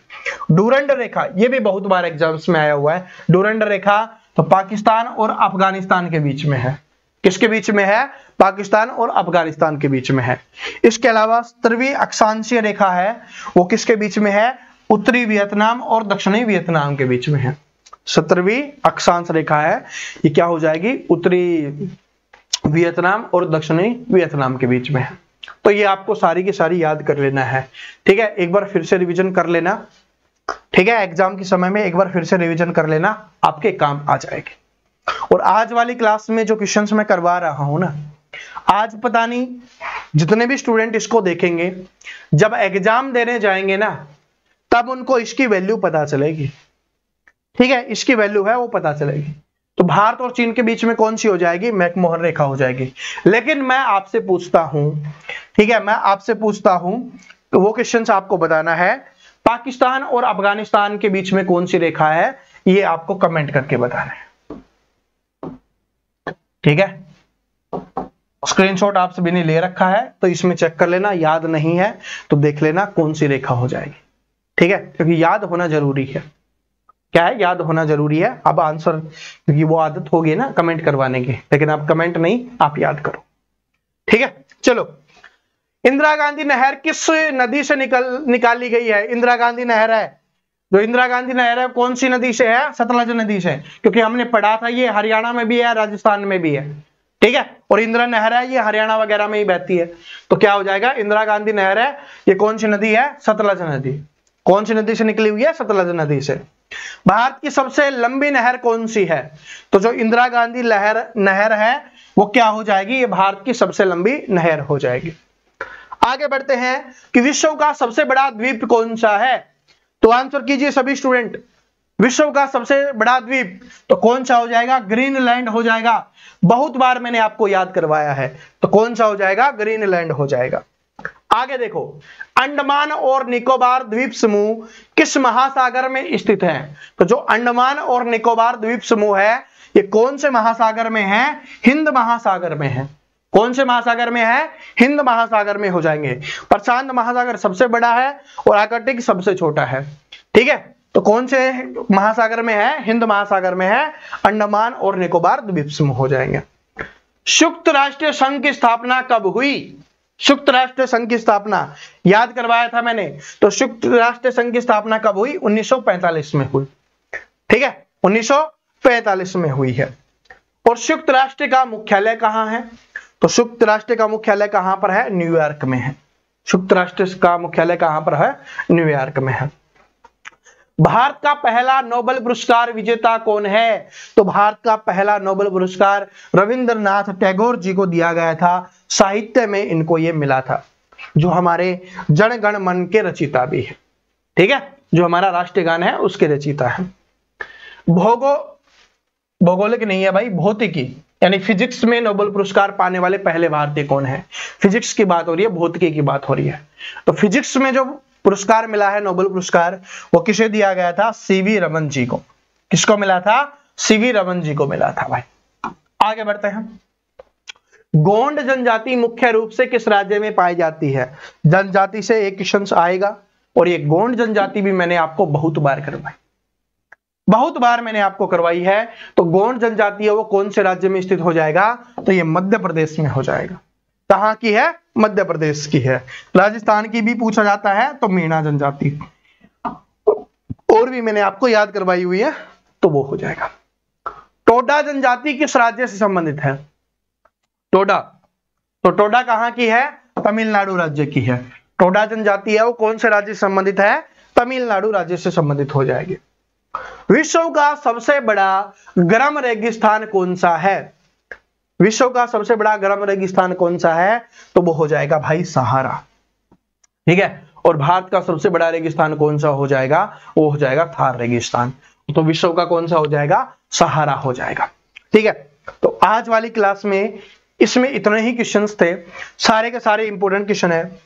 A: डूरंड रेखा, ये भी बहुत बार एग्जाम्स में आया हुआ है। डूरंड रेखा तो पाकिस्तान और अफगानिस्तान के बीच में है। किसके बीच में है, पाकिस्तान और अफगानिस्तान के बीच में है। इसके अलावा 70वीं अक्षांशीय रेखा है, वो किसके बीच में है, उत्तरी वियतनाम और दक्षिणी वियतनाम के बीच में है। 70वीं अक्षांश रेखा है, ये क्या हो जाएगी, उत्तरी वियतनाम और दक्षिणी वियतनाम के बीच में है। तो ये आपको सारी की सारी याद कर लेना है, ठीक है। एक बार फिर से रिवीजन कर लेना, ठीक है। एग्जाम के समय में एक बार फिर से रिवीजन कर लेना, आपके काम आ जाएगी। और आज वाली क्लास में जो क्वेश्चंस मैं करवा रहा हूं ना, आज पता नहीं जितने भी स्टूडेंट इसको देखेंगे, जब एग्जाम देने जाएंगे ना, तब उनको इसकी वैल्यू पता चलेगी। ठीक है, इसकी वैल्यू है वो पता चलेगी। तो भारत और चीन के बीच में कौन सी हो जाएगी? मैकमोहन रेखा हो जाएगी। लेकिन मैं आपसे पूछता हूं, ठीक है, मैं आपसे पूछता हूं, तो वो क्वेश्चन आपको बताना है, पाकिस्तान और अफगानिस्तान के बीच में कौन सी रेखा है, ये आपको कमेंट करके बताना है। ठीक है, स्क्रीनशॉट आप सभी ने ले रखा है, तो इसमें चेक कर लेना, याद नहीं है तो देख लेना कौन सी रेखा हो जाएगी। ठीक है, क्योंकि याद होना जरूरी है। क्या है? याद होना जरूरी है। अब आंसर, क्योंकि वो आदत होगी ना कमेंट करवाने की, लेकिन आप कमेंट नहीं, आप याद करो। ठीक है, चलो, इंदिरा गांधी नहर किस नदी से निकाली गई है? इंदिरा गांधी नहर है, जो इंदिरा गांधी नहर है कौन सी नदी से है? सतलज नदी से, क्योंकि हमने पढ़ा था ये हरियाणा में भी है, राजस्थान में भी है। ठीक है, और इंदिरा नहर है ये हरियाणा वगैरह में ही बहती है। तो क्या हो जाएगा? इंदिरा गांधी नहर है, ये कौन सी नदी है? सतलज नदी। कौन सी नदी से निकली हुई है? सतलज नदी से। भारत की सबसे लंबी नहर कौन सी है? तो जो इंदिरा गांधी नहर है वो क्या हो जाएगी? ये भारत की सबसे लंबी नहर हो जाएगी। आगे बढ़ते हैं कि विश्व का सबसे बड़ा द्वीप कौन सा है? तो आंसर कीजिए सभी स्टूडेंट, विश्व का सबसे बड़ा द्वीप तो कौन सा हो जाएगा? ग्रीनलैंड हो जाएगा। बहुत बार मैंने आपको याद करवाया है, तो कौन सा हो जाएगा? ग्रीनलैंड हो जाएगा। आगे देखो, अंडमान और निकोबार द्वीप समूह किस महासागर में स्थित है? तो जो अंडमान और निकोबार द्वीप समूह है, ये कौन से महासागर में है? हिंद महासागर में है। कौन से महासागर में है? हिंद महासागर में हो जाएंगे। प्रशांत महासागर सबसे बड़ा है और आर्कटिक सबसे छोटा है। ठीक है, तो कौन से महासागर में है? हिंद महासागर में है। अंडमान और निकोबार द्वीप समूह हो जाएंगे। संयुक्त राष्ट्र संघ की स्थापना कब हुई? संयुक्त राष्ट्र संघ की स्थापना याद करवाया था मैंने, तो संयुक्त राष्ट्र संघ की स्थापना कब हुई? 1945 में हुई। ठीक है, 1945 में हुई है। और संयुक्त राष्ट्र का मुख्यालय कहां है? तो संयुक्त राष्ट्र का मुख्यालय कहां पर है? न्यूयॉर्क में है। संयुक्त राष्ट्र का मुख्यालय कहां पर है? न्यूयॉर्क में है। भारत का पहला नोबेल पुरस्कार विजेता कौन है? तो भारत का पहला नोबेल पुरस्कार रविंद्रनाथ टैगोर जी को दिया गया था। साहित्य में इनको ये मिला था, जो हमारे जन गण मन के रचयिता भी है। ठीक है, जो हमारा राष्ट्रीय गान है उसके रचयिता है। भौगोलिक नहीं है भाई, भौतिकी यानी फिजिक्स में नोबेल पुरस्कार पाने वाले पहले भारतीय कौन है? फिजिक्स की बात हो रही है, भौतिकी की बात हो रही है। तो फिजिक्स में जो पुरस्कार मिला है नोबेल पुरस्कार, वो किसे दिया गया था? सीवी रमन जी को। किसको मिला था? सीवी रमन जी को मिला था भाई। आगे बढ़ते हैं। गोंड जनजाति मुख्य रूप से किस राज्य में पाई जाती है? जनजाति से एक क्वेश्चन आएगा, और ये गोंड जनजाति भी मैंने आपको बहुत बार करवाई, बहुत बार मैंने आपको करवाई है। तो गोंड जनजाति है वो कौन से राज्य में स्थित हो जाएगा? तो ये मध्य प्रदेश में हो जाएगा। कहां की है? मध्य प्रदेश की है। राजस्थान की भी पूछा जाता है तो मीणा जनजाति, और भी मैंने आपको याद करवाई हुई है, तो वो हो जाएगा। टोडा जनजाति किस राज्य से संबंधित है? टोडा, तो टोडा कहां की है? तमिलनाडु राज्य की है। टोडा जनजाति है वो कौन से राज्य से संबंधित है? तमिलनाडु राज्य से संबंधित हो जाएगी। विश्व का सबसे बड़ा गर्म रेगिस्तान कौन सा है? विश्व का सबसे बड़ा गर्म रेगिस्तान कौन सा है? तो वो हो जाएगा भाई सहारा। ठीक है, और भारत का सबसे बड़ा रेगिस्तान कौन सा हो जाएगा? वो हो जाएगा थार रेगिस्तान। तो विश्व का कौन सा हो जाएगा? सहारा हो जाएगा। ठीक है, तो आज वाली क्लास में इसमें इतने ही क्वेश्चंस थे, सारे के सारे इंपोर्टेंट क्वेश्चन है।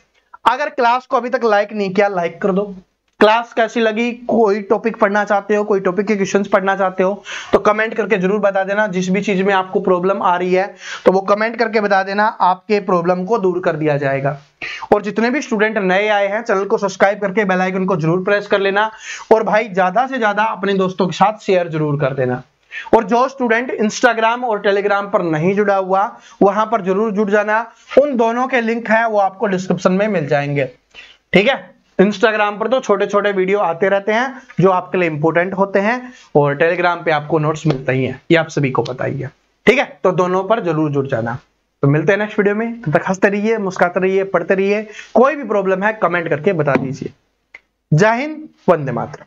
A: अगर क्लास को अभी तक लाइक नहीं किया, लाइक कर दो। क्लास कैसी लगी? कोई टॉपिक पढ़ना चाहते हो, कोई टॉपिक के क्वेश्चंस पढ़ना चाहते हो, तो कमेंट करके जरूर बता देना। जिस भी चीज में आपको प्रॉब्लम आ रही है तो वो कमेंट करके बता देना, आपके प्रॉब्लम को दूर कर दिया जाएगा। और जितने भी स्टूडेंट नए आए हैं, चैनल को सब्सक्राइब करके बेल आइकन को जरूर प्रेस कर लेना। और भाई ज्यादा से ज्यादा अपने दोस्तों के साथ शेयर जरूर कर देना। और जो स्टूडेंट इंस्टाग्राम और टेलीग्राम पर नहीं जुड़ा हुआ, वहां पर जरूर जुड़ जाना। उन दोनों के लिंक है वो आपको डिस्क्रिप्शन में मिल जाएंगे। ठीक है, इंस्टाग्राम पर तो छोटे छोटे वीडियो आते रहते हैं जो आपके लिए इंपॉर्टेंट होते हैं, और टेलीग्राम पे आपको नोट्स मिलते ही हैं, ये आप सभी को पता ही है। ठीक है, तो दोनों पर जरूर जुड़ जाना। तो मिलते हैं नेक्स्ट वीडियो में। तब तक हंसते रहिए, मुस्कुराते रहिए, पढ़ते रहिए। कोई भी प्रॉब्लम है कमेंट करके बता दीजिए। जय हिंद, वंदे मातरम।